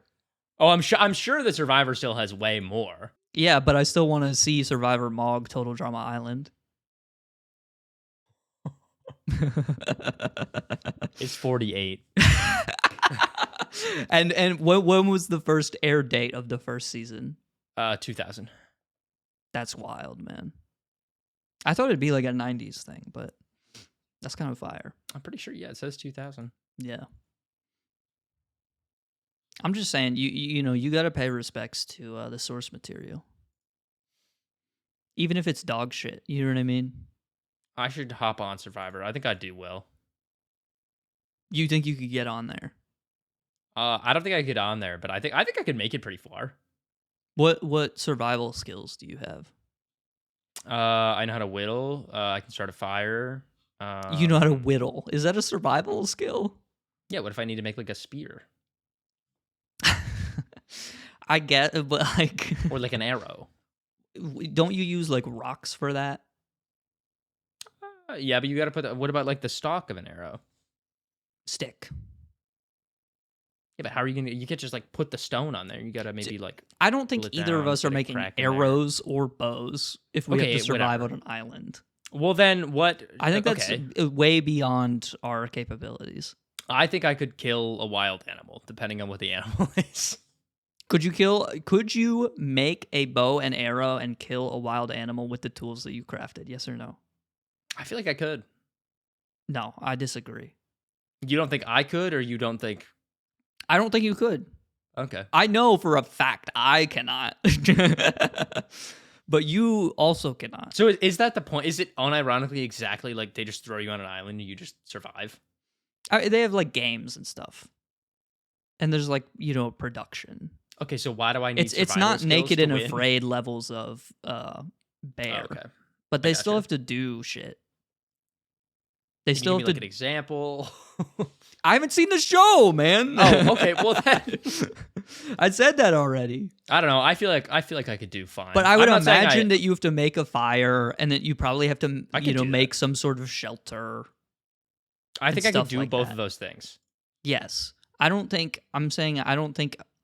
Oh, I'm sure the Survivor still has way more. Yeah, but I still want to see Survivor Mog Total Drama Island. It's 48. And when was the first air date of the first season? 2000. That's wild, man. I thought it'd be like a 90s thing, but that's kind of fire. I'm pretty sure. Yeah, it says 2000. Yeah. I'm just saying, you got to pay respects to the source material. Even if it's dog shit, you know what I mean? I should hop on Survivor. I think I'd do well. You think you could get on there? I don't think I could get on there, but I think I could make it pretty far. What survival skills do you have? I know how to whittle. I can start a fire. You know how to whittle. Is that a survival skill? Yeah, what if I need to make like a spear? I get it, but like... Or like an arrow. Don't you use like rocks for that? Yeah, but you got to put... what about like the stalk of an arrow? Stick. Yeah, but how are you going to... You can't just like put the stone on there. You got to maybe like... I don't think either of us are making arrows or bows if we have to survive on an island. Well, then what... I think that's way beyond our capabilities. I think I could kill a wild animal, depending on what the animal is. Could you make a bow and arrow and kill a wild animal with the tools that you crafted? Yes or no? I feel like I could. No, I disagree. You don't think I could, or you don't think... I don't think you could. Okay. I know for a fact I cannot. But you also cannot. So is that the point? Is it unironically exactly like they just throw you on an island and you just survive? They have like games and stuff. And there's like, production. Okay, so why do I need It's not naked and afraid levels of bear. Oh, okay. But they still have to do shit. They still have to... like an example. I haven't seen the show, man. Oh, okay. Well, I said that already. I don't know. I feel like I could do fine. But I would imagine that you have to make a fire and that you probably have to, make some sort of shelter. I think I could do both of those things. Yes. I don't think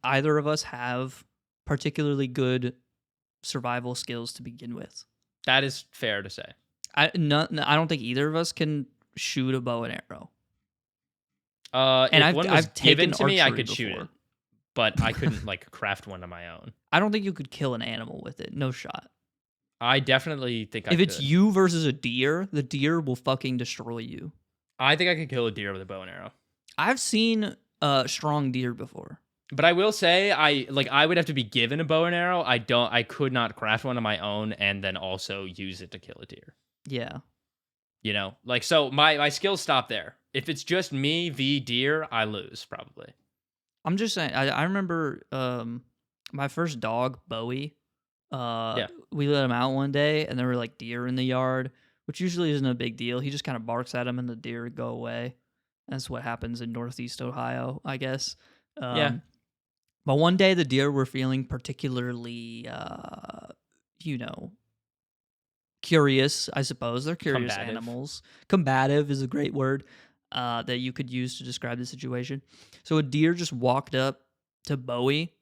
either of us have particularly good survival skills to begin with. That is fair to say. I don't think either of us can shoot a bow and arrow. And if one was given to me, I could before. shoot it, but I couldn't like craft one on my own. I don't think you could kill an animal with it. No shot. I definitely think I could. If it's you versus a deer, the deer will fucking destroy you. I think I could kill a deer with a bow and arrow. I've seen strong deer before. But I will say, I would have to be given a bow and arrow. I could not craft one on my own and then also use it to kill a deer. Yeah. So my skills stop there. If it's just me v deer, I lose probably. I'm just saying, I remember my first dog, Bowie. We let him out one day and there were like deer in the yard, which usually isn't a big deal. He just kind of barks at him and the deer go away. That's what happens in Northeast Ohio, I guess. Yeah. But one day the deer were feeling particularly, curious, I suppose. They're curious animals. Combative is a great word that you could use to describe the situation. So a deer just walked up to Bowie,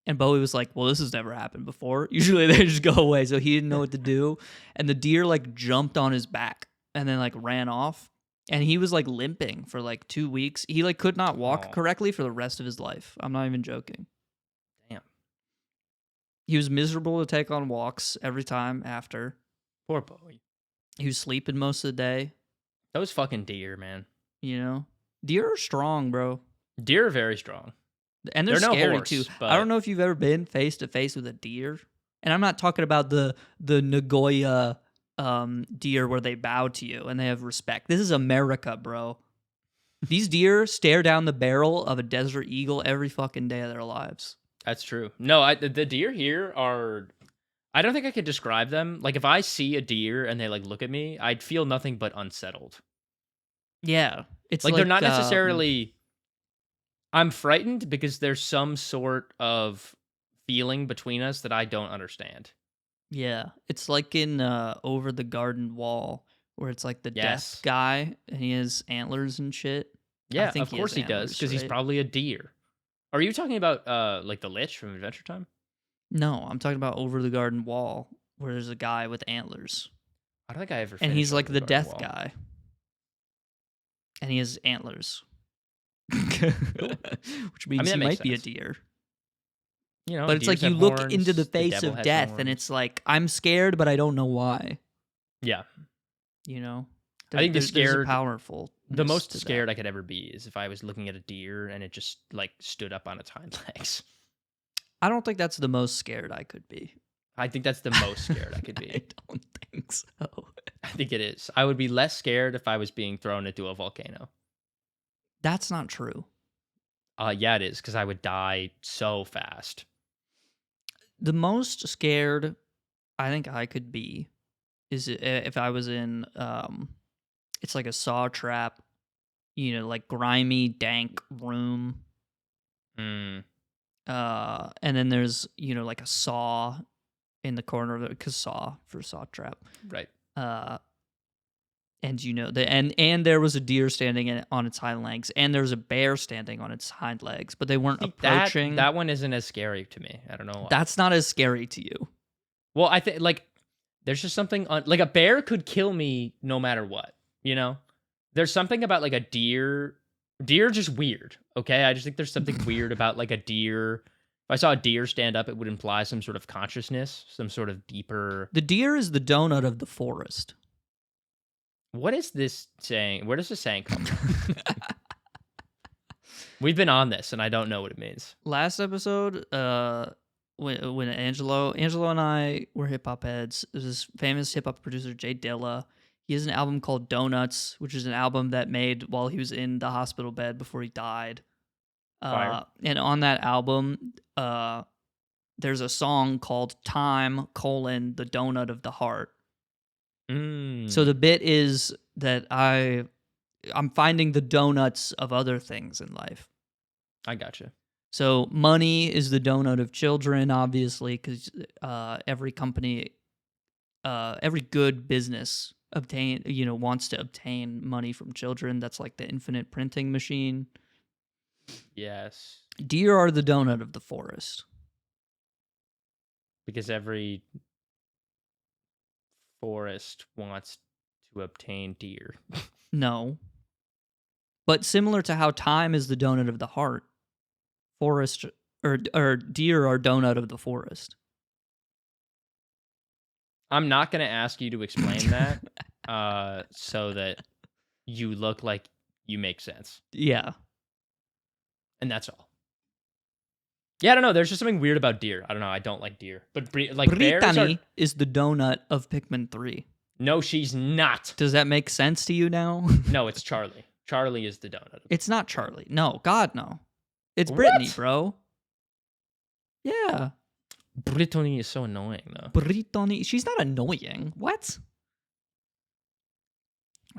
and Bowie was like, well, this has never happened before. Usually they just go away, so he didn't know what to do. And the deer, like, jumped on his back and then, like, ran off. And he was, like, limping for, like, 2 weeks. He, like, could not walk correctly for the rest of his life. I'm not even joking. Damn. He was miserable to take on walks every time after. Poor Bowie. He was sleeping most of the day. Those fucking deer, man. Deer are strong, bro. Deer are very strong. And they're scary, no horse, too. But... I don't know if you've ever been face-to-face with a deer. And I'm not talking about the Nagoya deer where they bow to you and they have respect. This is America, bro. These deer stare down the barrel of a desert eagle every fucking day of their lives. That's true. No, the deer here are... I don't think I could describe them. Like, if I see a deer and they, like, look at me, I'd feel nothing but unsettled. Yeah. It's like they're not necessarily... I'm frightened because there's some sort of feeling between us that I don't understand. Yeah, it's like in Over the Garden Wall, where it's like the death Yes. guy, and he has antlers and shit. I Yeah, think of he has course he does, antlers, because he's right? probably a deer. Are you talking about like the Lich from Adventure Time? No, I'm talking about Over the Garden Wall, where there's a guy with antlers, I don't think I ever and he's finished Over like the the Garden death Wall. guy, and he has antlers, Cool. which means that he makes might be a sense. deer. You know, But it's like deers you have look into the horns, the face devil of has death, and horns. it's like I'm scared, but I don't know why. Yeah. You know, I think there's a powerful. the most scared I could ever be is if I was looking at a deer and it just like stood up on its hind legs. I don't think that's the most scared I could be. I think that's the most scared I could be. I don't think so. I think it is. I would be less scared if I was being thrown into a volcano. That's not true. Yeah, it is, because I would die so fast. The most scared I think I could be is if I was in it's like a saw trap, like grimy, dank room. Mm, And then there's, like a saw in the corner of it, because saw for saw trap. right. And and there was a deer standing on its hind legs, and there was a bear standing on its hind legs, but they weren't approaching. That one isn't as scary to me. I don't know why. That's not as scary to you. Well, I think like there's just something like a bear could kill me no matter what, you know? There's something about like a deer. Deer just weird, okay? I just think there's something weird about like a deer. If I saw a deer stand up, it would imply some sort of consciousness, some sort of deeper. The deer is the donut of the forest. What is this saying? Where does this saying come from? We've been on this, and I don't know what it means. Last episode, when Angelo and I were hip hop heads, there's this famous hip hop producer, Jay Dilla. He has an album called Donuts, which is an album that made while he was in the hospital bed before he died. Fire. And on that album, there's a song called Time: The Donut of the Heart. So the bit is that I'm finding the donuts of other things in life. I gotcha. So money is the donut of children, obviously, because every company, every good business wants to obtain money from children. That's like the infinite printing machine. Yes. Deer are the donut of the forest. Because every forest wants to obtain deer. No. But similar to how time is the donut of the heart, forest or deer are donut of the forest. I'm not going to ask you to explain that so that you look like you make sense. Yeah. And that's all. Yeah, I don't know. There's just something weird about deer. I don't know. I don't like deer. But bears Brittany are... is the donut of Pikmin 3. No, she's not. Does that make sense to you now? No, it's Charlie. Charlie is the donut. It's not Charlie. No, God, no. It's What? Brittany, bro. Yeah. Brittany is so annoying, though. Brittany. She's not annoying. What?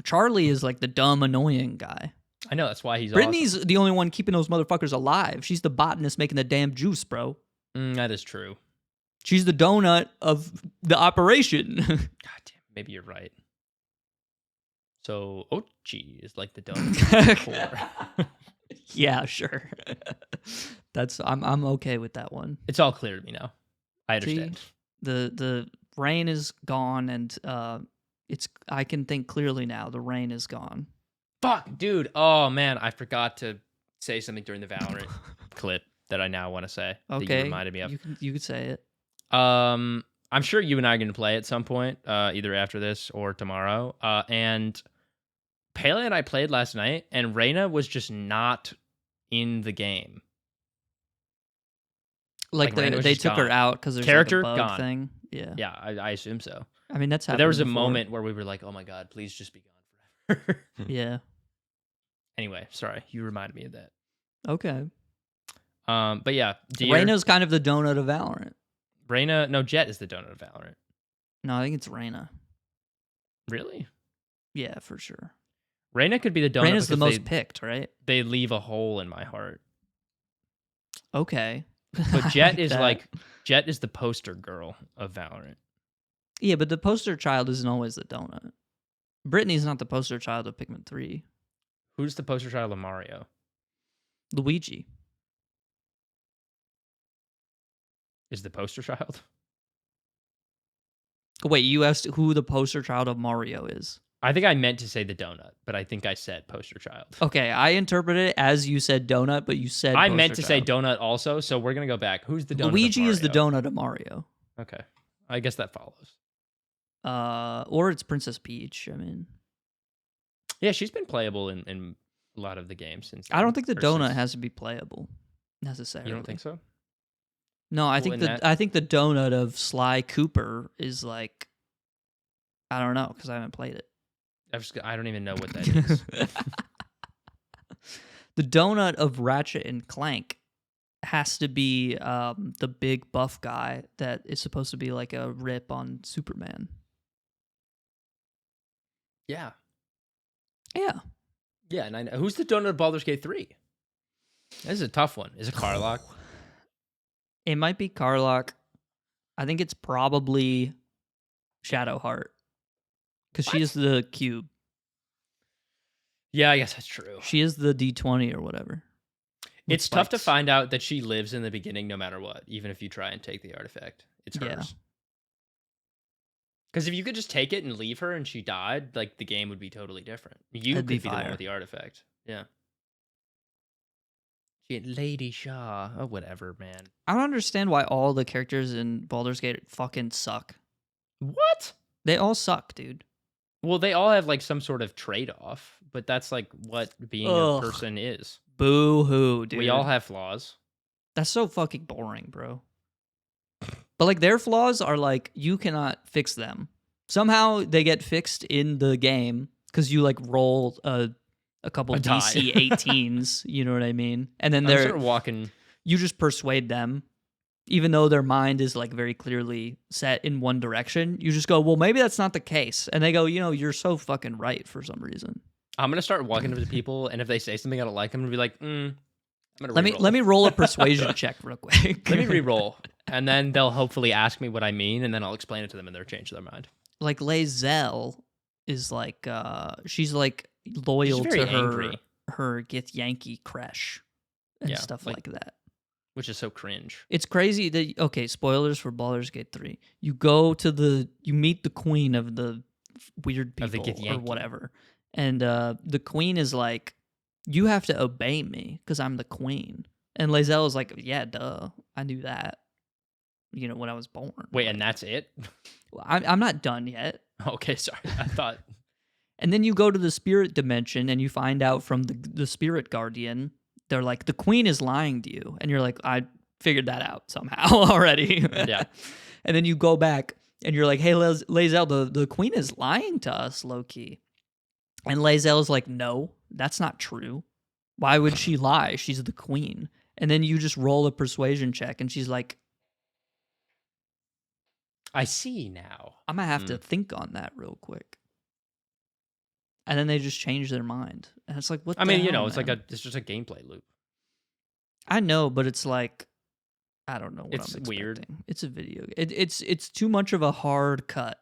Charlie is like the dumb, annoying guy. I know, that's why he's Brittany's awesome. the only one keeping those motherfuckers alive. She's the botanist making the damn juice, bro. That is true. She's the donut of the operation. God damn, maybe you're right. So, Ochi is like the donut. Yeah, sure. I'm okay with that one. It's all clear to me now. I understand. See, the rain is gone, and I can think clearly now. The rain is gone. Fuck, dude. Oh, man. I forgot to say something during the Valorant clip that I now want to say. Okay. That you reminded me of. You could say it. I'm sure you and I are going to play at some point, either after this or tomorrow. And Pele and I played last night, and Reyna was just not in the game. Like they took her out because there's Character like a bug gone. thing. Yeah. Yeah, I assume so. I mean, that's But happened there was a before. moment where we were like, oh my God, please just be gone forever. Yeah. Anyway, sorry. You reminded me of that. Okay. But yeah, deer. Reyna's kind of the donut of Valorant. Reyna, no, Jet is the donut of Valorant. No, I think it's Reyna. Really? Yeah, for sure. Reyna could be the donut. Reyna's the because most picked, right? they leave a hole in my heart. Okay. But I Jet is that. like Jet is the poster girl of Valorant. Yeah, but the poster child isn't always the donut. Brittany's not the poster child of Pikmin 3. Who's the poster child of Mario? Luigi. Is the poster child? Wait, you asked who the poster child of Mario is. I think I meant to say the donut, but I think I said poster child. Okay, I interpreted it as you said donut, but you said I poster meant to say child. donut also, so we're gonna go back. Who's the donut? Luigi of is the Mario? donut of Mario. Okay, I guess that follows. Or it's Princess Peach. I mean, Yeah, she's been playable in a lot of the games since. I don't think the donut since, has to be playable necessarily. You don't think so? No, I Well, think in the that- I think the donut of Sly Cooper is like, I don't know because I haven't played it. I don't even know what that is. The donut of Ratchet and Clank has to be the big buff guy that is supposed to be like a rip on Superman. Yeah, Yeah. yeah, and I know who's the donut of Baldur's Gate 3. This is a tough one. Is it Carlock? It might be Carlock. I think it's probably Shadowheart. Because she is the cube. Yeah, I guess that's true. She is the D20 or whatever. It's tough to find out that she lives in the beginning no matter what, even if you try and take the artifact. It's hers. Yeah. Because if you could just take it and leave her and she died, like the game would be totally different. You That'd could be be the one fire. with the artifact. Yeah. Lady Shaw. Oh, whatever, man. I don't understand why all the characters in Baldur's Gate fucking suck. What? They all suck, dude. Well, they all have like some sort of trade-off, but that's like what being a person is. Boo hoo, dude. We all have flaws. That's so fucking boring, bro. But like their flaws are like you cannot fix them. Somehow they get fixed in the game because you like roll a couple die. DC 18s, you know what I mean? And then I'm they're sort of walking. you just persuade them, even though their mind is like very clearly set in one direction. You just go, well, maybe that's not the case, and they go, you're so fucking right for some reason. I'm gonna start walking up to people, and if they say something I don't like, I'm gonna be like, I'm gonna Let me roll a persuasion check real quick. Let me re-roll, and then they'll hopefully ask me what I mean, and then I'll explain it to them, and they'll change their mind. Like Lae'zel is like she's like loyal She's very to angry. her Gith Yankee crash and stuff like that. Which is so cringe. It's crazy that okay, spoilers for Baldur's Gate 3. You meet the queen of the weird Of the people Gith or Yankee. whatever. And the queen is like, you have to obey me because I'm the queen. And Lae'zel is like, yeah, duh. I knew that. When I was born. Wait, and that's it? I'm not done yet. Okay, sorry. I thought. And then you go to the spirit dimension and you find out from the spirit guardian, they're like, the queen is lying to you. And you're like, I figured that out somehow already. Yeah. And then you go back and you're like, hey, Lae'zel, the queen is lying to us, low-key. And Lae'zel's like, no, that's not true. Why would she lie? She's the queen. And then you just roll a persuasion check and she's like, I see now. I'm going to have to think on that real quick. And then they just change their mind. And it's like, what the hell, it's man? it's just a gameplay loop. I know, but it's like, I don't know what It's I'm weird. expecting. It's a video. It's too much of a hard cut.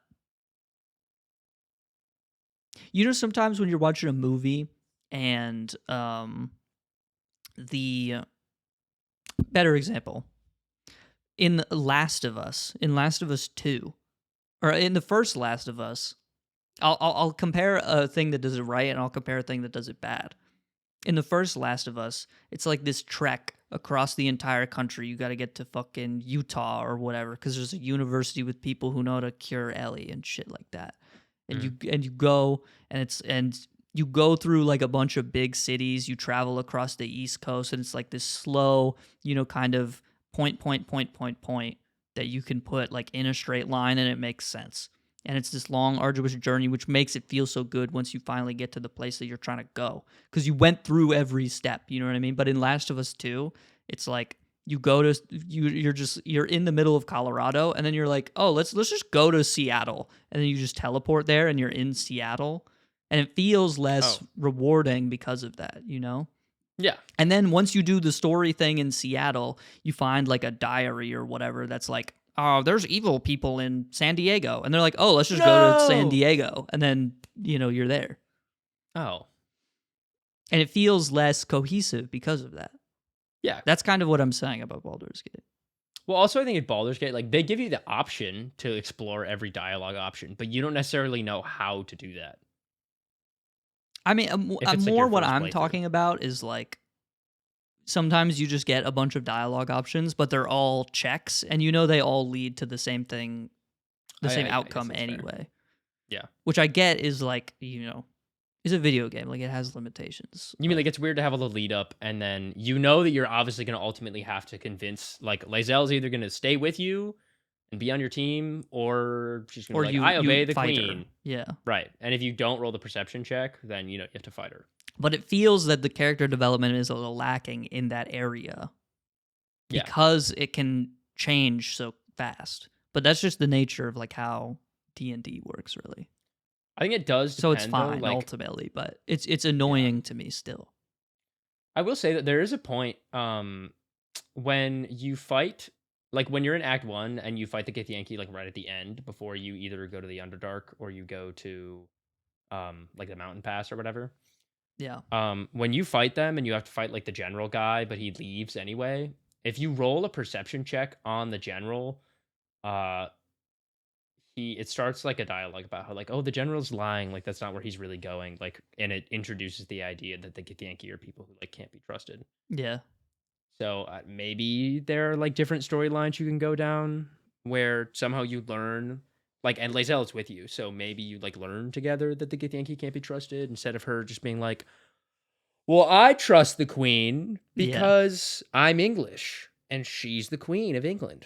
Sometimes when you're watching a movie and the better example, in Last of Us 2, or in the first Last of Us, I'll compare a thing that does it right and I'll compare a thing that does it bad. In the first Last of Us, it's like this trek across the entire country. You got to get to fucking Utah or whatever because there's a university with people who know how to cure Ellie and shit like that. And you go and you go through like a bunch of big cities. You travel across the East Coast and it's like this slow, kind of point that you can put like in a straight line and it makes sense. And it's this long, arduous journey, which makes it feel so good once you finally get to the place that you're trying to go. Because you went through every step, you know what I mean? But in Last of Us 2, it's like you go to you're in the middle of Colorado, and then you're like, oh, let's just go to Seattle, and then you just teleport there, and you're in Seattle, and it feels less rewarding because of that, Yeah. And then once you do the story thing in Seattle, you find like a diary or whatever that's like, oh, there's evil people in San Diego. And they're like, oh, let's just go to San No! Diego. And then, you're there. Oh. And it feels less cohesive because of that. Yeah. That's kind of what I'm saying about Baldur's Gate. Well, also I think at Baldur's Gate, like they give you the option to explore every dialogue option, but you don't necessarily know how to do that. I mean, If it's, like, more your what first I'm playthrough. talking about is like sometimes you just get a bunch of dialogue options, but they're all checks, and they all lead to the same thing, the same I guess outcome that's fair. anyway. Yeah. Which I get is like, is a video game. Like it has limitations. You mean like it's weird to have a little lead up and then that you're obviously going to ultimately have to convince, like Lae'zel's either going to stay with you and be on your team, or she's going to be like, I obey the fight queen. her. Yeah. Right. And if you don't roll the perception check, then, you have to fight her. But it feels that the character development is a little lacking in that area. Yeah. Because it can change so fast. But that's just the nature of like how D&D works, really. I think it does So depend, it's fine though, like, ultimately, but it's annoying to me still. I will say that there is a point when you fight, like when you're in Act 1 and you fight the Githyanki like right at the end before you either go to the Underdark or you go to like the Mountain Pass or whatever. Yeah. When you fight them and you have to fight like the general guy, but he leaves anyway, if you roll a perception check on the general, it starts like a dialogue about how like, oh, the general's lying, like that's not where he's really going, like, and it introduces the idea that the Githyanki are people who like can't be trusted. Yeah. So maybe there are like different storylines you can go down where somehow you learn, like, and Lae'zel is with you, so maybe you like learn together that the Githyanki can't be trusted instead of her just being like, well, I trust the queen because I'm English and she's the queen of England.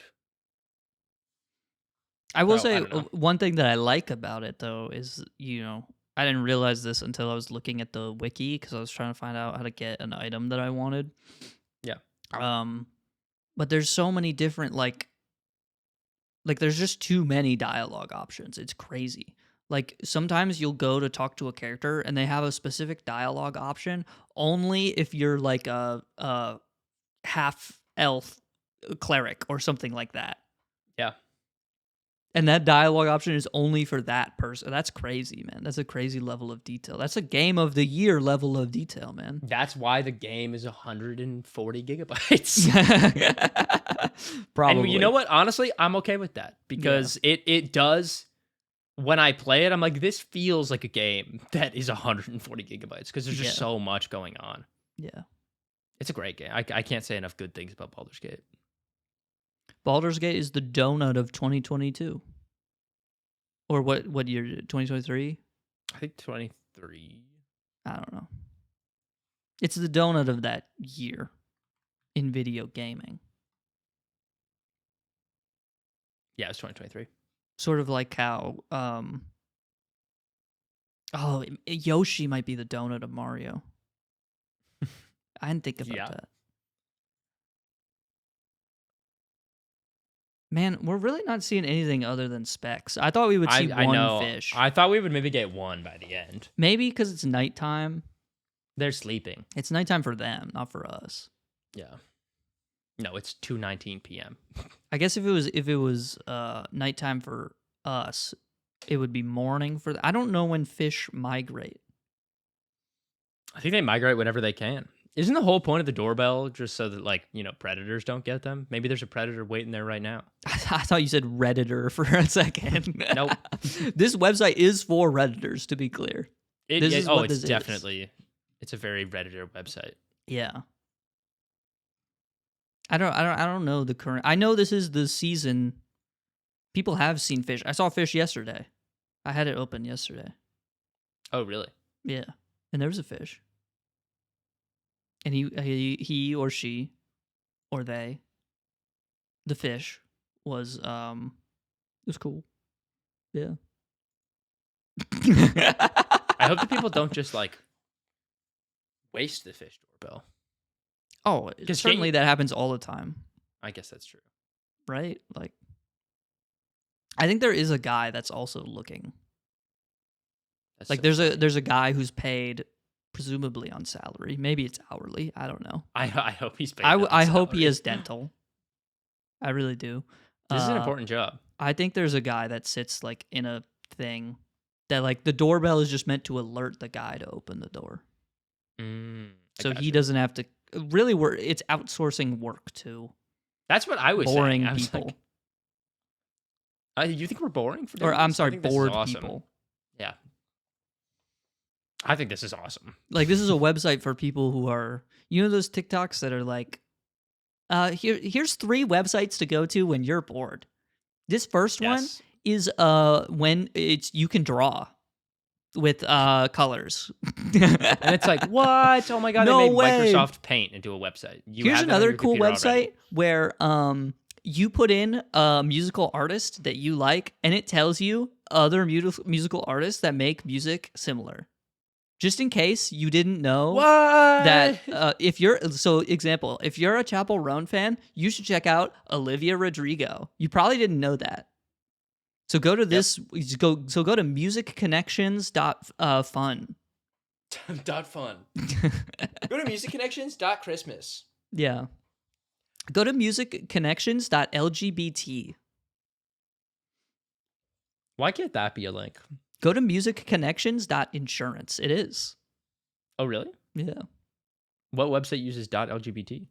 I will So, I say don't know. one thing that I like about it though is, I didn't realize this until I was looking at the wiki because I was trying to find out how to get an item that I wanted. Yeah. But there's so many different like there's just too many dialogue options. It's crazy. Like sometimes you'll go to talk to a character and they have a specific dialogue option only if you're like a half elf cleric or something like that. Yeah. And that dialogue option is only for that person. That's crazy, man. That's a crazy level of detail. That's a game of the year level of detail, man. That's why the game is 140 gigabytes. Probably. And you know what? Honestly, I'm okay with that because it does. When I play it, I'm like, this feels like a game that is 140 gigabytes because there's just so much going on. Yeah. It's a great game. I can't say enough good things about Baldur's Gate. Baldur's Gate is the donut of 2022. Or what year? 2023? I think 23. I don't know. It's the donut of that year in video gaming. Yeah, it's 2023. Sort of like how Yoshi might be the donut of Mario. I didn't think about that. Man, we're really not seeing anything other than specs. I thought we would see one fish. I thought we would maybe get one by the end. Maybe because it's nighttime. They're sleeping. It's nighttime for them, not for us. Yeah. No, it's 2:19 p.m. I guess if it was nighttime for us, it would be morning for. I don't know when fish migrate. I think they migrate whenever they can. Isn't the whole point of the doorbell just so that, like, predators don't get them? Maybe there's a predator waiting there right now. I thought you said Redditor for a second. Nope. This website is for Redditors, to be clear. It's definitely. It's a very Redditor website. Yeah. I don't know the current. I know this is the season. People have seen fish. I saw fish yesterday. I had it open yesterday. Oh, really? Yeah. And there was a fish. And he or she or they, the fish was it was cool. Yeah. I hope the people don't just like waste the fish doorbell. Oh, certainly that happens all the time. I guess that's true. Right? Like I think there is a guy that's also looking. There's a guy who's paid presumably on salary. Maybe it's hourly. I don't know. I hope he's paid. I hope he has dental. I really do. This is an important job. I think there's a guy that sits like in a thing that like the doorbell is just meant to alert the guy to open the door. So he doesn't have to really work. It's outsourcing work to. That's what I was boring saying. people. You think we're boring for doing Or I'm this? sorry, bored people. Yeah. I think this is awesome. Like this is a website for people who are, those TikToks that are like, here's 3 websites to go to when you're bored. This first one is when you can draw with colors. And it's like, what? Oh my god, no they made way. Microsoft Paint into a website. Here's another cool website where you put in a musical artist that you like, and it tells you other musical artists that make music similar. Just in case you didn't know that if you're a Chapel Roan fan, you should check out Olivia Rodrigo. You probably didn't know that. So go to this. Go to musicconnections.fun. .fun. Go to musicconnections.christmas. Yeah. Go to musicconnections.lgbt. Why can't that be a link? Go to musicconnections.insurance. It is. Oh, really? Yeah. What website uses .lgbt?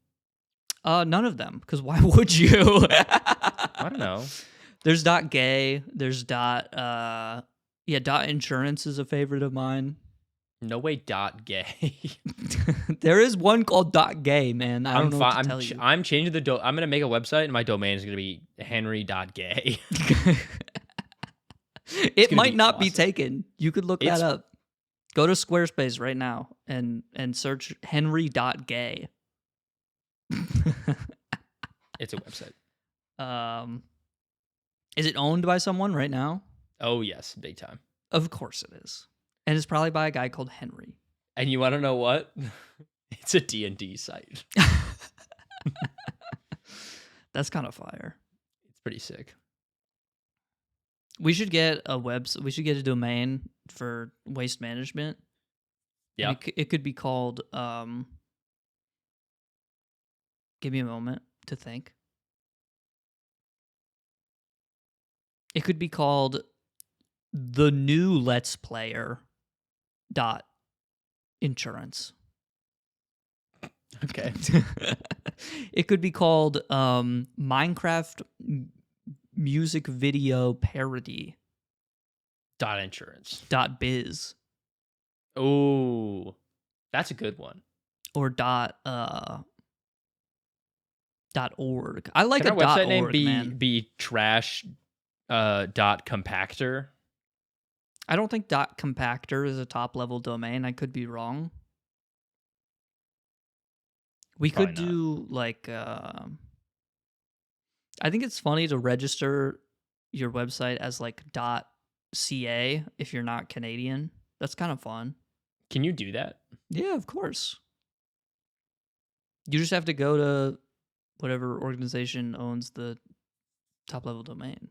None of them, because why would you? I don't know. There's .gay. There's .insurance is a favorite of mine. No way .gay. There is one called .gay, man. I don't know what to tell you. I'm changing I'm going to make a website, and my domain is going to be henry.gay. It might not be taken. You could look that up. Go to Squarespace right now and search henry.gay. It's a website. Is it owned by someone right now? Oh, yes. Big time. Of course it is. And it's probably by a guy called Henry. And you want to know what? It's a D&D site. That's kind of fire. It's pretty sick. We should get we should get a domain for waste management. Yeah. It could be called give me a moment to think. It could be called the new Let's Player .insurance. Okay. It could be called Minecraft music video parody .insurance. .biz. Oh, that's a good one. Or .org. I like Can a our website name .org, man. be trash .compactor? I don't think .compactor is a top level domain. I could be wrong. We Probably could do like I think it's funny to register your website as like .ca if you're not Canadian. That's kind of fun. Can you do that? Yeah, of course. You just have to go to whatever organization owns the top level domain.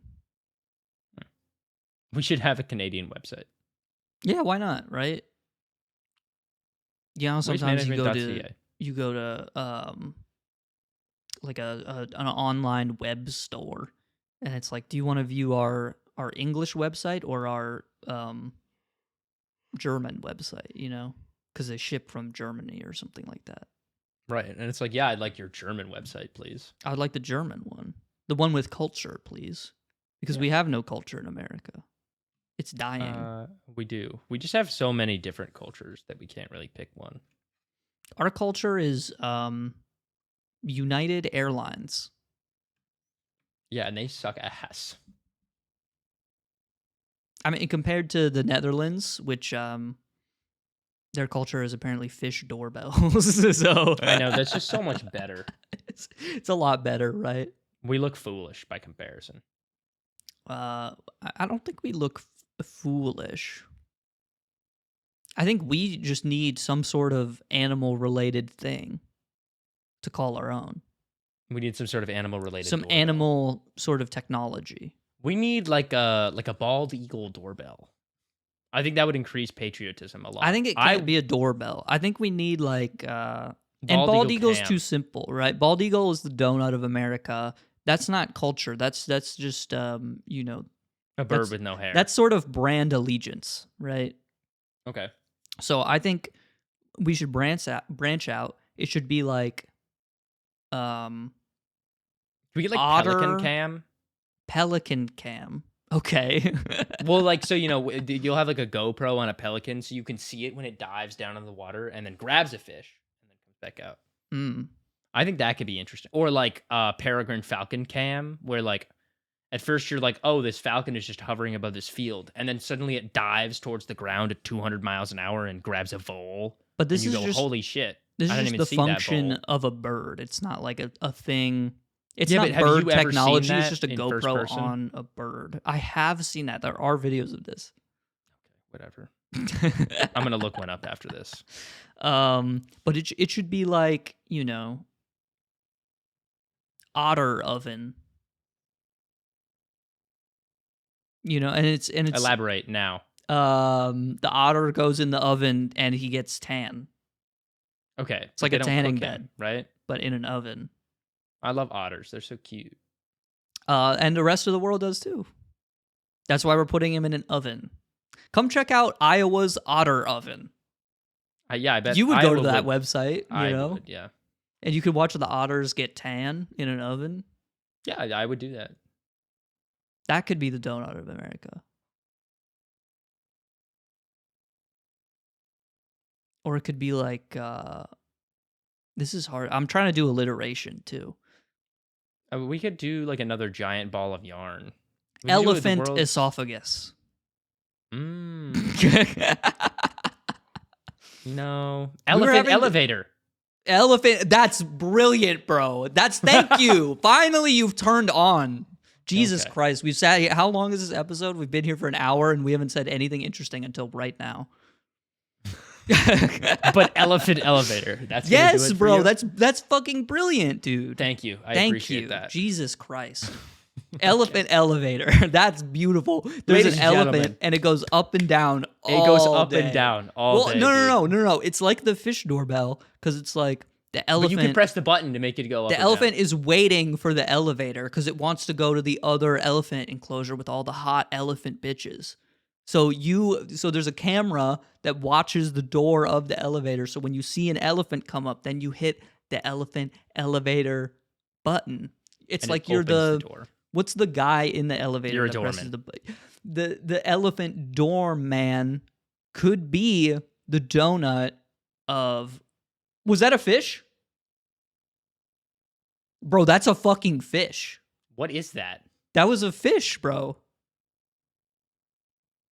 We should have a Canadian website. Yeah, why not, right? Sometimes you go to like an online web store, and it's like, do you want to view our English website or our German website? Because they ship from Germany or something like that. Right, and it's like, yeah, I'd like your German website, please. I would like the German one, the one with culture, please, because we have no culture in America. It's dying. We do. We just have so many different cultures that we can't really pick one. Our culture is United Airlines. Yeah, and they suck ass. I mean, compared to the Netherlands, which their culture is apparently fish doorbells. So I know, that's just so much better. It's a lot better, right? We look foolish by comparison. I don't think we look foolish. I think we just need some sort of animal-related thing to call our own. We need some sort of animal-related doorbell. Animal sort of technology. We need like a bald eagle doorbell. I think that would increase patriotism a lot. I think it can't be a doorbell. I think we need like and bald eagle's cam. too simple, right? Bald eagle is the donut of America. That's not culture. That's just you know, A bird with no hair. That's sort of brand allegiance, right? Okay. So I think we should branch out. It should be like Can we get like otter, pelican cam? Okay. Well, like, so, you know, you'll have like a GoPro on a pelican so you can see it when it dives down in the water and then grabs a fish and then comes back out. I think that could be interesting. Or like peregrine falcon cam, where like at first you're like, oh, this falcon is just hovering above this field, and then suddenly it dives towards the ground at 200 miles an hour and grabs a vole. But this and is you go, just holy shit. This I is didn't just even the see function that of a bird. It's not like a thing. It's Yeah, not but have bird you ever seen technology. It's that just a in first GoPro person? on a bird. I have seen that. There are videos of this. Whatever. I'm gonna look one up after this. But it should be like, you know, otter oven. You know, and it's Elaborate now. The otter goes in the oven and he gets tan. Okay. It's like a tanning bed, right? But in an oven. I love otters. They're so cute. And the rest of the world does too. That's why we're putting him in an oven. Come check out Iowa's otter oven. Yeah, I bet you would Iowa go to that website, you know? would, yeah. And you could watch the otters get tan in an oven. Yeah, I would do that. That could be the donut of America. Or it could be like, this is hard. I'm trying to do alliteration too. We could do like another giant ball of yarn. Elephant esophagus. No. Elephant elevator. Elephant. That's brilliant, bro. Thank you. Finally, you've turned on. Jesus Christ. We've sat here. How long is this episode? We've been here for an hour and we haven't said anything interesting until right now. But elephant elevator. That's yes, bro. That's fucking brilliant, dude. Thank you. I appreciate that. Jesus Christ. Elephant elevator. That's beautiful. There's Ladies an and elephant gentlemen. and it goes up and down. It goes up day. and down all day. No. It's like the fish doorbell because it's like the elephant. But you can press the button to make it go up. The elephant is waiting for the elevator because it wants to go to the other elephant enclosure with all the hot elephant bitches. So there's a camera that watches the door of the elevator. So when you see an elephant come up, then you hit the elephant elevator button. It's like you're the door. What's the guy in the elevator? You're a that doorman. The elephant doorman could be the donut of. Was that a fish? Bro, that's a fucking fish. What is that? That was a fish, bro.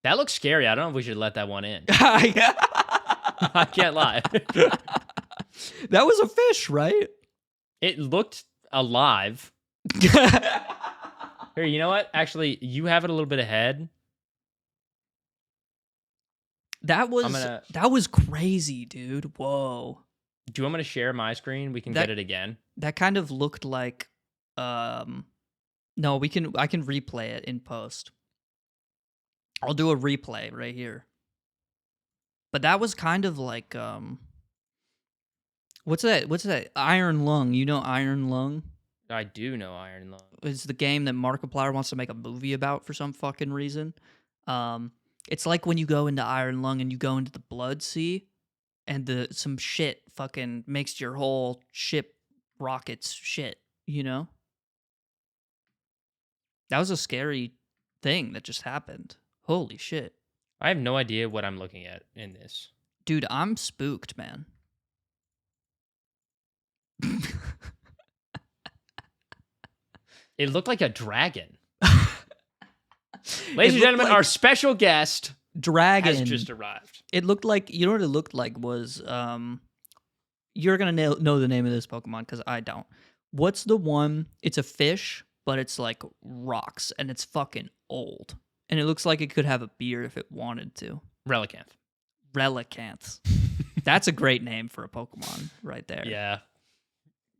That looks scary. I don't know if we should let that one in. I can't lie. That was a fish, right? It looked alive. Here, you know what? Actually, you have it a little bit ahead. That was crazy, dude. Whoa. Do you want me to share my screen? We can get it again. That kind of looked like no, I can replay it in post. I'll do a replay right here. But that was kind of like what's that? Iron Lung. You know Iron Lung? I do know Iron Lung. It's the game that Markiplier wants to make a movie about for some fucking reason. It's like when you go into Iron Lung and you go into the Blood Sea and some shit fucking makes your whole ship rockets shit, you know? That was a scary thing that just happened. Holy shit. I have no idea what I'm looking at in this. Dude, I'm spooked, man. It looked like a dragon. Ladies and gentlemen, our special guest dragon has just arrived. It looked like, you know what it looked like was, you're going to know the name of this Pokemon because I don't. What's the one? It's a fish, but it's like rocks and it's fucking old. And it looks like it could have a beard if it wanted to. Relicanth. That's a great name for a Pokemon right there. Yeah.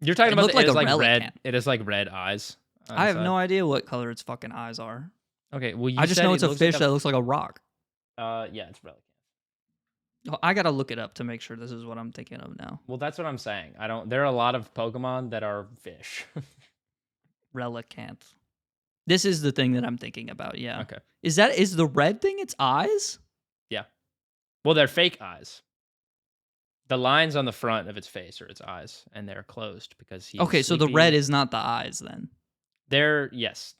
You're talking about it is like red. It has like red eyes. I have no idea what color its fucking eyes are. Okay, well, I just know it's a fish that looks like a rock. Yeah, it's relicanth. Oh, I gotta look it up to make sure this is what I'm thinking of now. Well, that's what I'm saying. I don't. There are a lot of Pokemon that are fish. Relicanth. This is the thing that I'm thinking about. Yeah. Okay. Is the red thing its eyes? Yeah. Well, they're fake eyes. The lines on the front of its face are its eyes, and they're closed because he's Okay, so the sleepy. red is not the eyes then. Yes.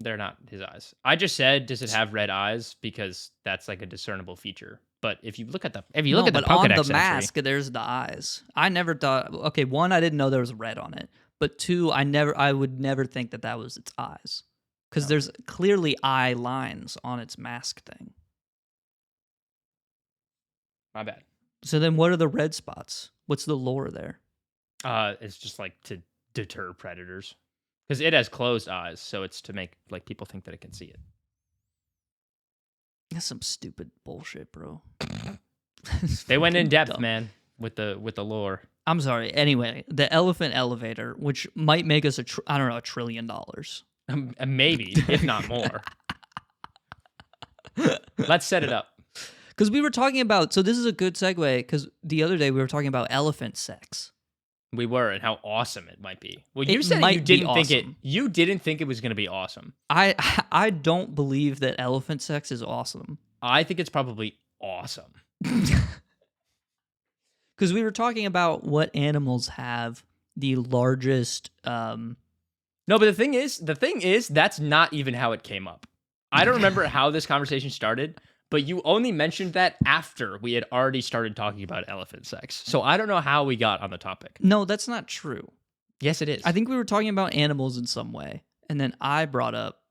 They're not his eyes. I just said, does it have red eyes? Because that's like a discernible feature. But if you look at the but Pokédex on the entry, mask, there's the eyes. I never thought. Okay, one, I didn't know there was red on it. But two, I would never think that was its eyes, because there's clearly eye lines on its mask thing. My bad. So then, what are the red spots? What's the lore there? It's just like to deter predators, because it has closed eyes, so it's to make like people think that it can see it. That's some stupid bullshit, bro. They went in depth, dumb. man, with the lore. I'm sorry. Anyway, the elephant elevator, which might make us $1 trillion. Maybe, if not more. Let's set it up. Because we were talking about, so this is a good segue, because the other day we were talking about elephant sex. We were, and how awesome it might be. Well, It you said might you be didn't think it. awesome. You didn't think it was going to be awesome. I don't believe that elephant sex is awesome. I think it's probably awesome. Because we were talking about what animals have the largest. No, but the thing is, that's not even how it came up. I don't remember how this conversation started, but you only mentioned that after we had already started talking about elephant sex. So I don't know how we got on the topic. No, that's not true. Yes, it is. I think we were talking about animals in some way, and then I brought up,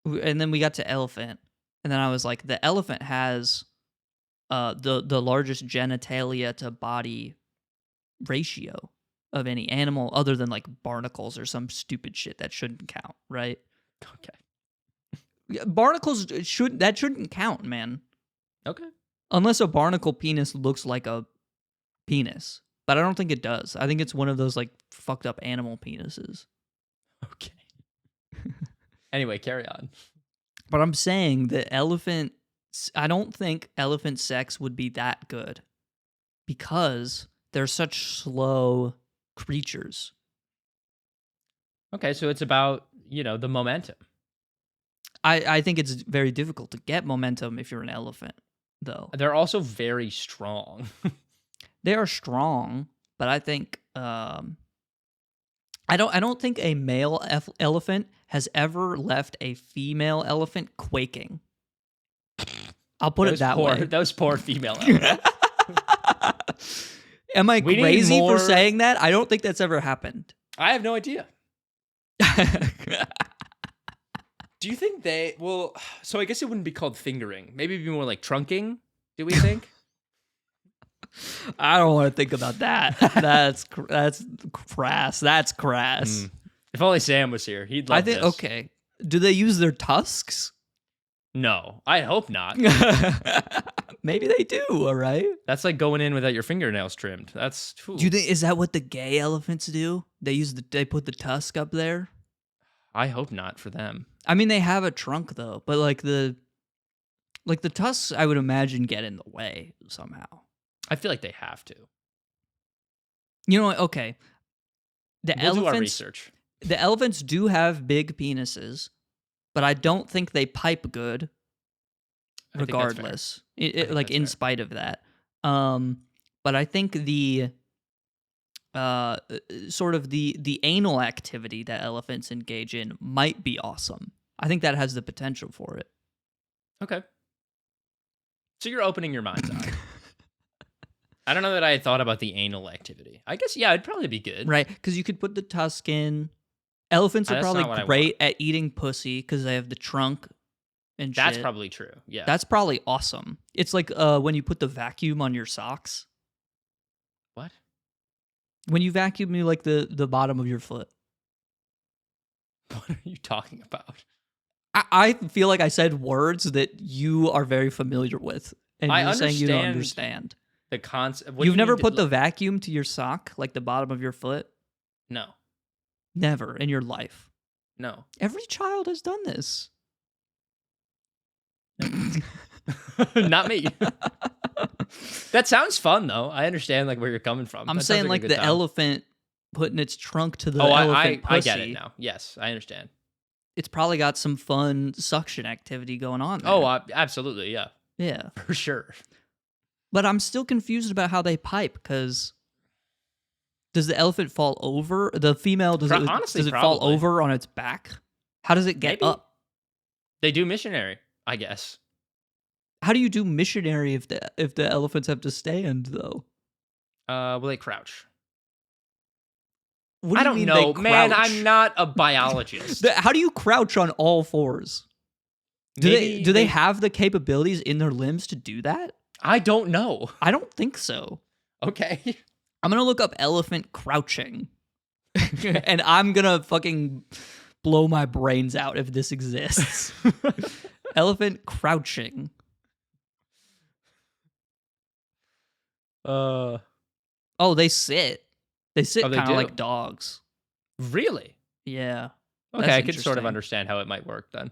and then we got to elephant, and then I was like, the elephant has the largest genitalia to body ratio of any animal other than like barnacles or some stupid shit that shouldn't count, right? Okay. Barnacles shouldn't count, man. Okay. Unless a barnacle penis looks like a penis. But I don't think it does. I think it's one of those like fucked up animal penises. Okay. Anyway, carry on. But I'm saying that I don't think elephant sex would be that good because they're such slow creatures. Okay, so it's about, the momentum. I think it's very difficult to get momentum if you're an elephant, though. They're also very strong. They are strong, but I think I don't think a male elephant has ever left a female elephant quaking. I'll put it that way. Those poor female elephants. Am I crazy more... for saying that? I don't think that's ever happened. I have no idea. Do you think so I guess it wouldn't be called fingering. Maybe it'd be more like trunking, do we think? I don't want to think about that. That's crass. That's crass. If only Sam was here. He'd love this. Okay. Do they use their tusks? No, I hope not. Maybe they do, all right? That's like going in without your fingernails trimmed. That's... Do you think, is that what the gay elephants do? They put the tusk up there? I hope not for them. I mean, they have a trunk though, but like the tusks, I would imagine, get in the way somehow. I feel like they have to. You know what? Okay. We'll do our research. The elephants do have big penises, but I don't think they pipe good. Regardless, in spite of that. But I think the sort of the anal activity that elephants engage in might be awesome. I think that has the potential for it. Okay. So you're opening your mind's eye. I don't know that I had thought about the anal activity. I guess, yeah, it'd probably be good. Right, because you could put the tusk in. Elephants are probably great at eating pussy because they have the trunk and That's shit. probably true, yeah. That's probably awesome. It's like when you put the vacuum on your socks. What? When you vacuum, you like the bottom of your foot. What are you talking about? I feel like I said words that you are very familiar with, and you're saying you don't understand. The concept. You've never put the vacuum to your sock, like the bottom of your foot? No. Never in your life. No. Every child has done this. Not me. That sounds fun though. I understand like where you're coming from. I'm That sounds saying like a like good the time. elephant putting its trunk to the Oh, elephant pussy. I get it now. Yes, I understand. It's probably got some fun suction activity going on there. Oh, absolutely, yeah, yeah. for sure. But I'm still confused about how they pipe, because does the elephant fall over? The female, Honestly, does it fall probably. over on its back? How does it get Maybe. up? They do missionary, I guess. How do you do missionary if the elephants have to stand, though? Will they crouch? What do I you don't mean know, they man. crouch? I'm not a biologist. How do you crouch on all fours? Do they have the capabilities in their limbs to do that? I don't know. I don't think so. Okay. I'm gonna look up elephant crouching, and I'm gonna fucking blow my brains out if this exists. Elephant crouching. Oh, they sit. They sit Oh, they kind of do? like dogs. Really? Yeah. Okay, That's I could sort of interesting. understand how it might work then.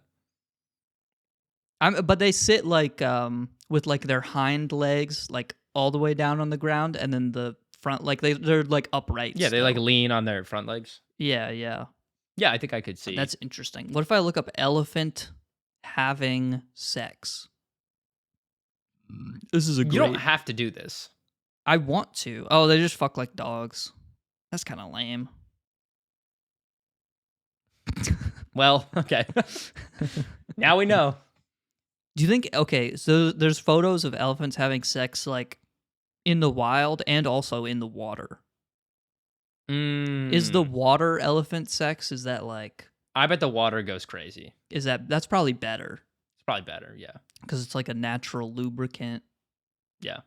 But they sit like with like their hind legs like all the way down on the ground, and then the front like they're like upright. Yeah, they still. like lean on their front legs. Yeah. Yeah, I think I could see. That's interesting. What if I look up elephant having sex? This is a great. You don't have to do this. I want to. Oh, they just fuck like dogs. That's kind of lame. Well, okay. Now we know. Do you think, okay, so there's photos of elephants having sex like in the wild and also in the water. Is the water elephant sex, is that like... I bet the water goes crazy. That's probably better. It's probably better, yeah. Because it's like a natural lubricant. Yeah.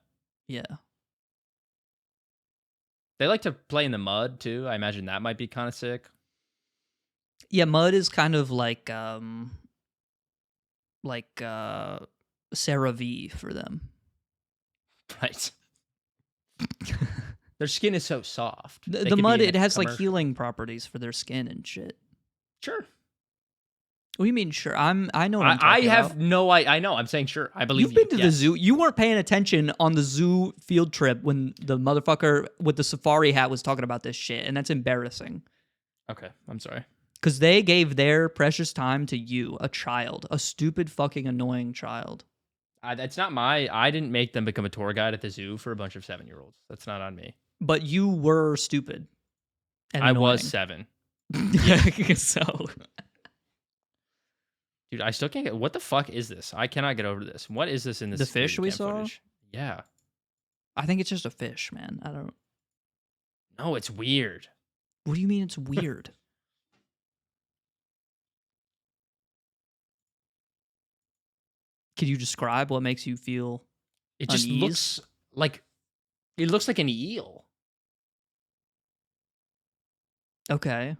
Yeah. They like to play in the mud too. I imagine that might be kind of sick. Yeah, mud is kind of like CeraVe for them. Right. Their skin is so soft. The mud, it has like healing properties for their skin and shit. Sure. What do you mean, sure? I know what I'm I talking have about. no I know. I'm saying sure. I believe You've been to the zoo. You weren't paying attention on the zoo field trip when the motherfucker with the safari hat was talking about this shit, and that's embarrassing. Okay, I'm sorry. Because they gave their precious time to you, a child, a stupid fucking annoying child. That's not I didn't make them become a tour guide at the zoo for a bunch of 7-year-olds. That's not on me. But you were stupid. And I annoying. was 7. So... Dude, I still can't get... What the fuck is this? I cannot get over this. What is this in this The fish we cam saw? footage? Yeah. I think it's just a fish, man. I don't... No, it's weird. What do you mean it's weird? Could you describe what makes you feel It just unease? looks like... It looks like an eel. Okay.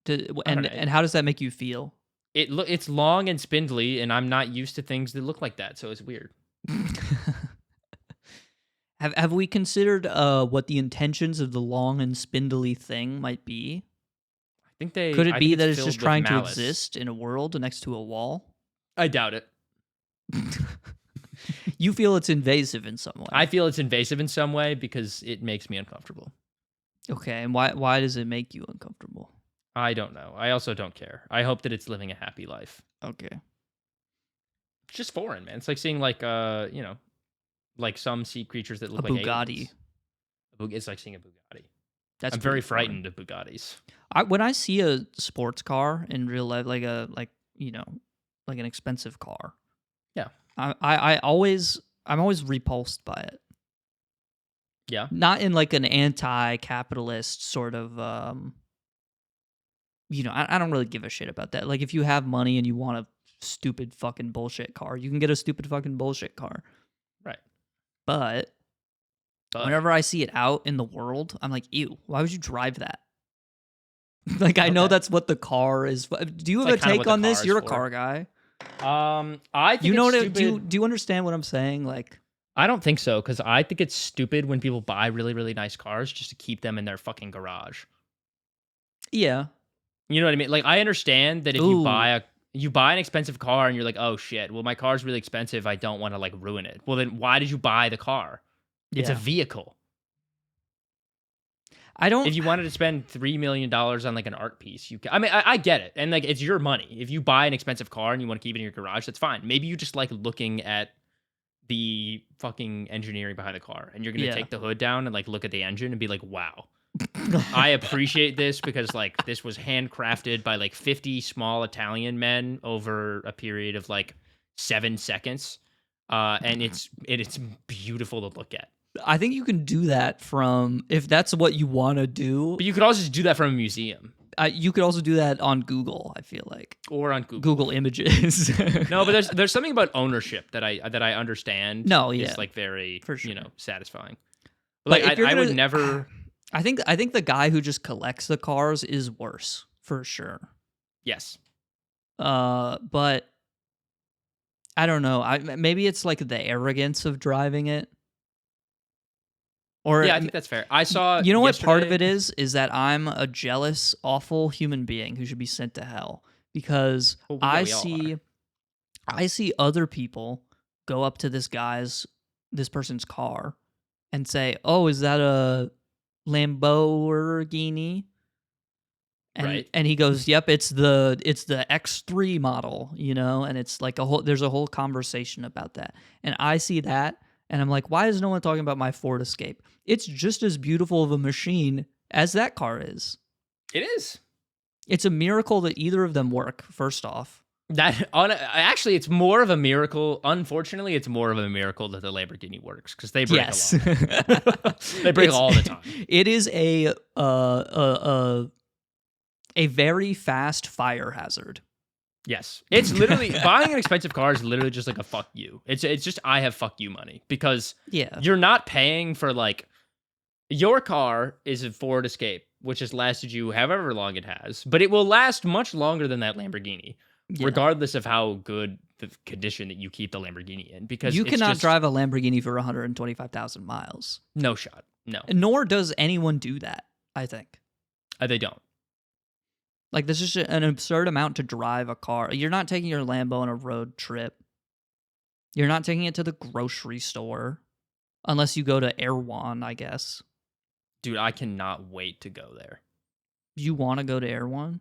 I don't know. And how does that make you feel? It's long and spindly, and I'm not used to things that look like that, so it's weird. Have we considered what the intentions of the long and spindly thing might be? I think they... Could it I be think that it's filled just with trying to malice. exist in a world next to a wall? I doubt it. You feel it's invasive in some way. I feel it's invasive in some way because it makes me uncomfortable. Okay, and why does it make you uncomfortable? I don't know. I also don't care. I hope that it's living a happy life. Okay. It's just foreign, man. It's like seeing like like some sea creatures that look A like Bugatti. aliens. It's like seeing a Bugatti. That's I'm very pretty foreign. frightened of Bugattis. When I see a sports car in real life, like an expensive car. Yeah. I'm always repulsed by it. Yeah. Not in like an anti-capitalist sort of I don't really give a shit about that. Like if you have money and you want a stupid fucking bullshit car, you can get a stupid fucking bullshit car. Right. But whenever I see it out in the world, I'm like, ew, why would you drive that? Like I know that's what the car is. Do you have like a kinda take what the on this? car is You're a for. car guy. I think You know it's what? stupid. Do you understand what I'm saying? Like, I don't think so, because I think it's stupid when people buy really, really nice cars just to keep them in their fucking garage. yeah, You know what I mean? Like I understand that if you Ooh. buy a You buy an expensive car and you're like, oh shit, well, my car's really expensive. I don't want to like ruin it. Well, then why did you buy the car? It's a Yeah. vehicle. I don't. If you wanted to spend $3 million on like an art piece, you can. I mean, I get it. And like, it's your money. If you buy an expensive car and you want to keep it in your garage, that's fine. Maybe you just like looking at the fucking engineering behind the car and you're going to take the hood down and like look at the engine and be like, wow. I appreciate this because like this was handcrafted by like 50 small Italian men over a period of like 7 seconds. And it's beautiful to look at. I think you can do that from, if that's what you want to do. But you could also just do that from a museum. You could also do that on Google, I feel like. Or on Google. Google Images. No, but there's something about ownership that I understand. No, yeah. Is like very, for sure. satisfying. But Like I would never. I think the guy who just collects the cars is worse, for sure. Yes. But I don't know. Maybe it's like the arrogance of driving it. Or yeah, I think that's fair. I saw. You know what part of it is that I'm a jealous, awful human being who should be sent to hell because I see other people go up to this person's car and say, "Oh, is that a Lamborghini?" And he goes, "Yep, it's the X3 model, and it's like there's a whole conversation about that." And I see that and I'm like, "Why is no one talking about my Ford Escape? It's just as beautiful of a machine as that car is." It is. It's a miracle that either of them work, first off. Actually, it's more of a miracle. Unfortunately, it's more of a miracle that the Lamborghini works because they break a lot. They break all the time. It is a very fast fire hazard. Yes. It's literally buying an expensive car is literally just like a fuck you. It's just I have fuck you money because you're not paying for like your car is a Ford Escape, which has lasted you however long it has, but it will last much longer than that Lamborghini, regardless of how good the condition that you keep the Lamborghini in. Because you cannot drive a Lamborghini for 125,000 miles. No shot. No. Nor does anyone do that, I think. They don't. Like, this is an absurd amount to drive a car. You're not taking your Lambo on a road trip. You're not taking it to the grocery store. Unless you go to Erewhon, I guess. Dude, I cannot wait to go there. You want to go to Erewhon?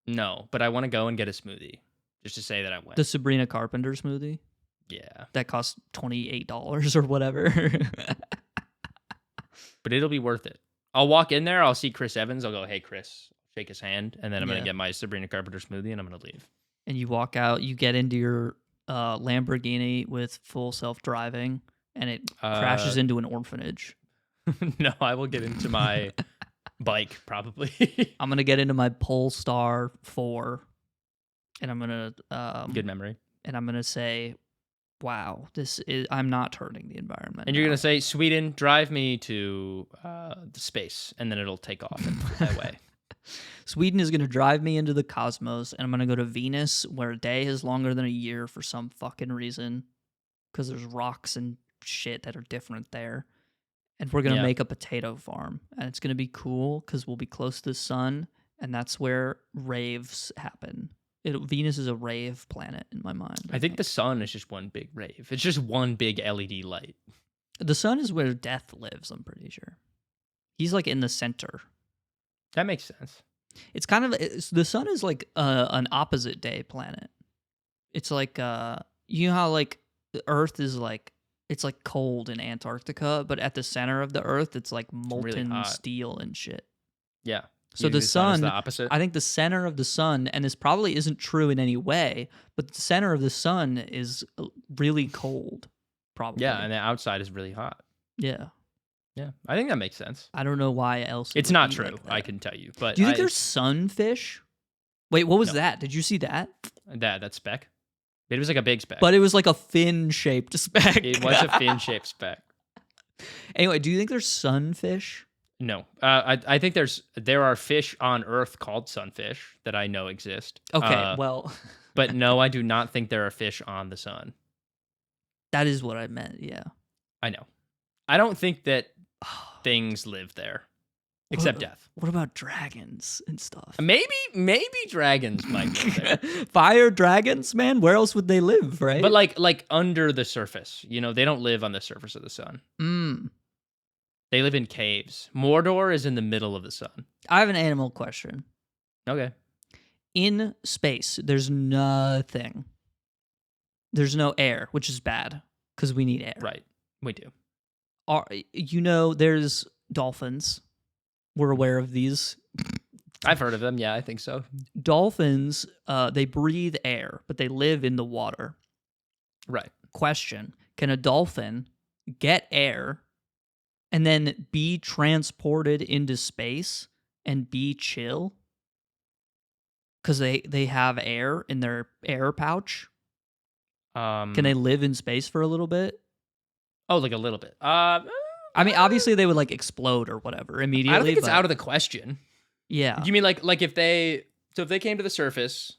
No, but I want to go and get a smoothie. Just to say that I went. The Sabrina Carpenter smoothie? Yeah. That costs $28 or whatever. But it'll be worth it. I'll walk in there. I'll see Chris Evans. I'll go, "Hey, Chris." Shake his hand. And then I'm going to get my Sabrina Carpenter smoothie and I'm going to leave. And you walk out. You get into your Lamborghini with full self-driving. And it crashes into an orphanage. No, I will get into my bike, probably. I'm going to get into my Polestar 4. And I'm going to... Good memory. And I'm going to say, wow, I'm not hurting the environment. And you're going to say, "Sweden, drive me to the space." And then it'll take off and fly away. Sweden is going to drive me into the cosmos. And I'm going to go to Venus, where a day is longer than a year for some fucking reason. Because there's rocks and shit that are different there. And we're going to make a potato farm. And it's going to be cool because we'll be close to the sun. And that's where raves happen. Venus is a rave planet in my mind. I think the sun is just one big rave. It's just one big LED light. The sun is where death lives, I'm pretty sure. He's like in the center. That makes sense. It's kind of... the sun is like an opposite day planet. It's like... you know how like the Earth is like... It's like cold in Antarctica, but at the center of the Earth, it's like molten steel and shit. Yeah. So the sun is the opposite. I think the center of the sun, and this probably isn't true in any way, but the center of the sun is really cold, probably. Yeah, and the outside is really hot. Yeah. Yeah, I think that makes sense. I don't know why else. It's not true, like I can tell you. But do you think there's sunfish? Wait, what was that? Did you see that? That speck? It was like a big speck. But it was like a fin-shaped speck. It was a fin-shaped speck. Anyway, do you think there's sunfish? No. I think there are fish on Earth called sunfish that I know exist. Okay, well. But no, I do not think there are fish on the sun. That is what I meant, yeah. I know. I don't think that things live there. except death. What about dragons and stuff? Maybe dragons might live there. Fire dragons, man. Where else would they live, right? But like under the surface. You know, they don't live on the surface of the sun. They live in caves. Mordor is in the middle of the sun. I have an animal question. Okay. In space, there's nothing. There's no air, which is bad because we need air. Right. We do. There's dolphins. We're aware of these. I've heard of them. Yeah, I think so. Dolphins, they breathe air, but they live in the water. Right. Question: can a dolphin get air and then be transported into space and be chill? Because they have air in their air pouch. Can they live in space for a little bit? Oh, like a little bit. I mean, obviously they would like explode or whatever immediately. I don't think it's out of the question. Yeah. Do you mean like if they came to the surface,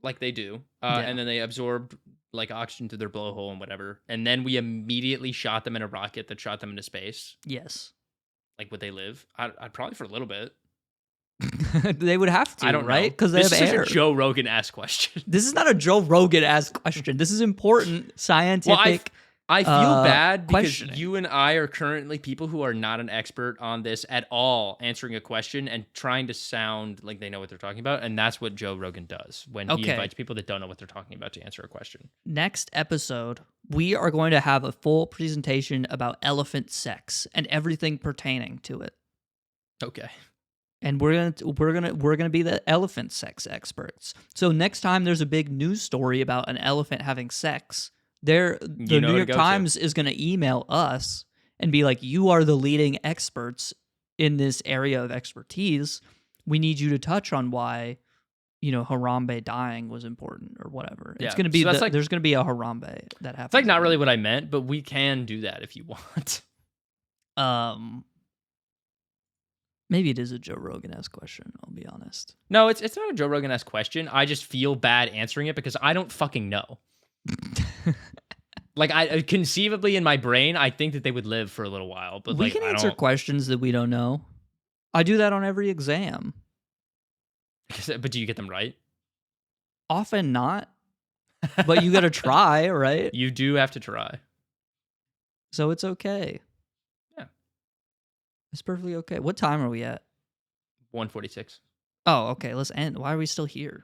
like they do, and then they absorbed like oxygen through their blowhole and whatever, and then we immediately shot them in a rocket that shot them into space? Yes. Like, would they live? I'd probably for a little bit. They would have to, I don't right? know. Because they have air. This is a Joe Rogan-esque question. This is not a Joe Rogan-esque question. This is important scientific. I feel bad because questioning. you and I are currently people who are not an expert on this at all, answering a question and trying to sound like they know what they're talking about. And that's what Joe Rogan does when he invites people that don't know what they're talking about to answer a question. Next episode, we are going to have a full presentation about elephant sex and everything pertaining to it. Okay. And we're gonna be the elephant sex experts. So next time there's a big news story about an elephant having sex, the New York Times is gonna email us and be like, "You are the leading experts in this area of expertise. We need you to touch on why, Harambe dying was important or whatever." Yeah. It's gonna be So there's gonna be a Harambe that happens. It's like not really what I meant, but we can do that if you want. Maybe it is a Joe Rogan-esque question, I'll be honest. No, it's not a Joe Rogan-esque question. I just feel bad answering it because I don't fucking know. Like, I conceivably in my brain, I think that they would live for a little while, but we can answer questions that we don't know. I do that on every exam. But do you get them right? Often not. But you got to try, right? You do have to try. So it's okay. Yeah. It's perfectly okay. What time are we at? 1:46. Oh, okay. Let's end. Why are we still here?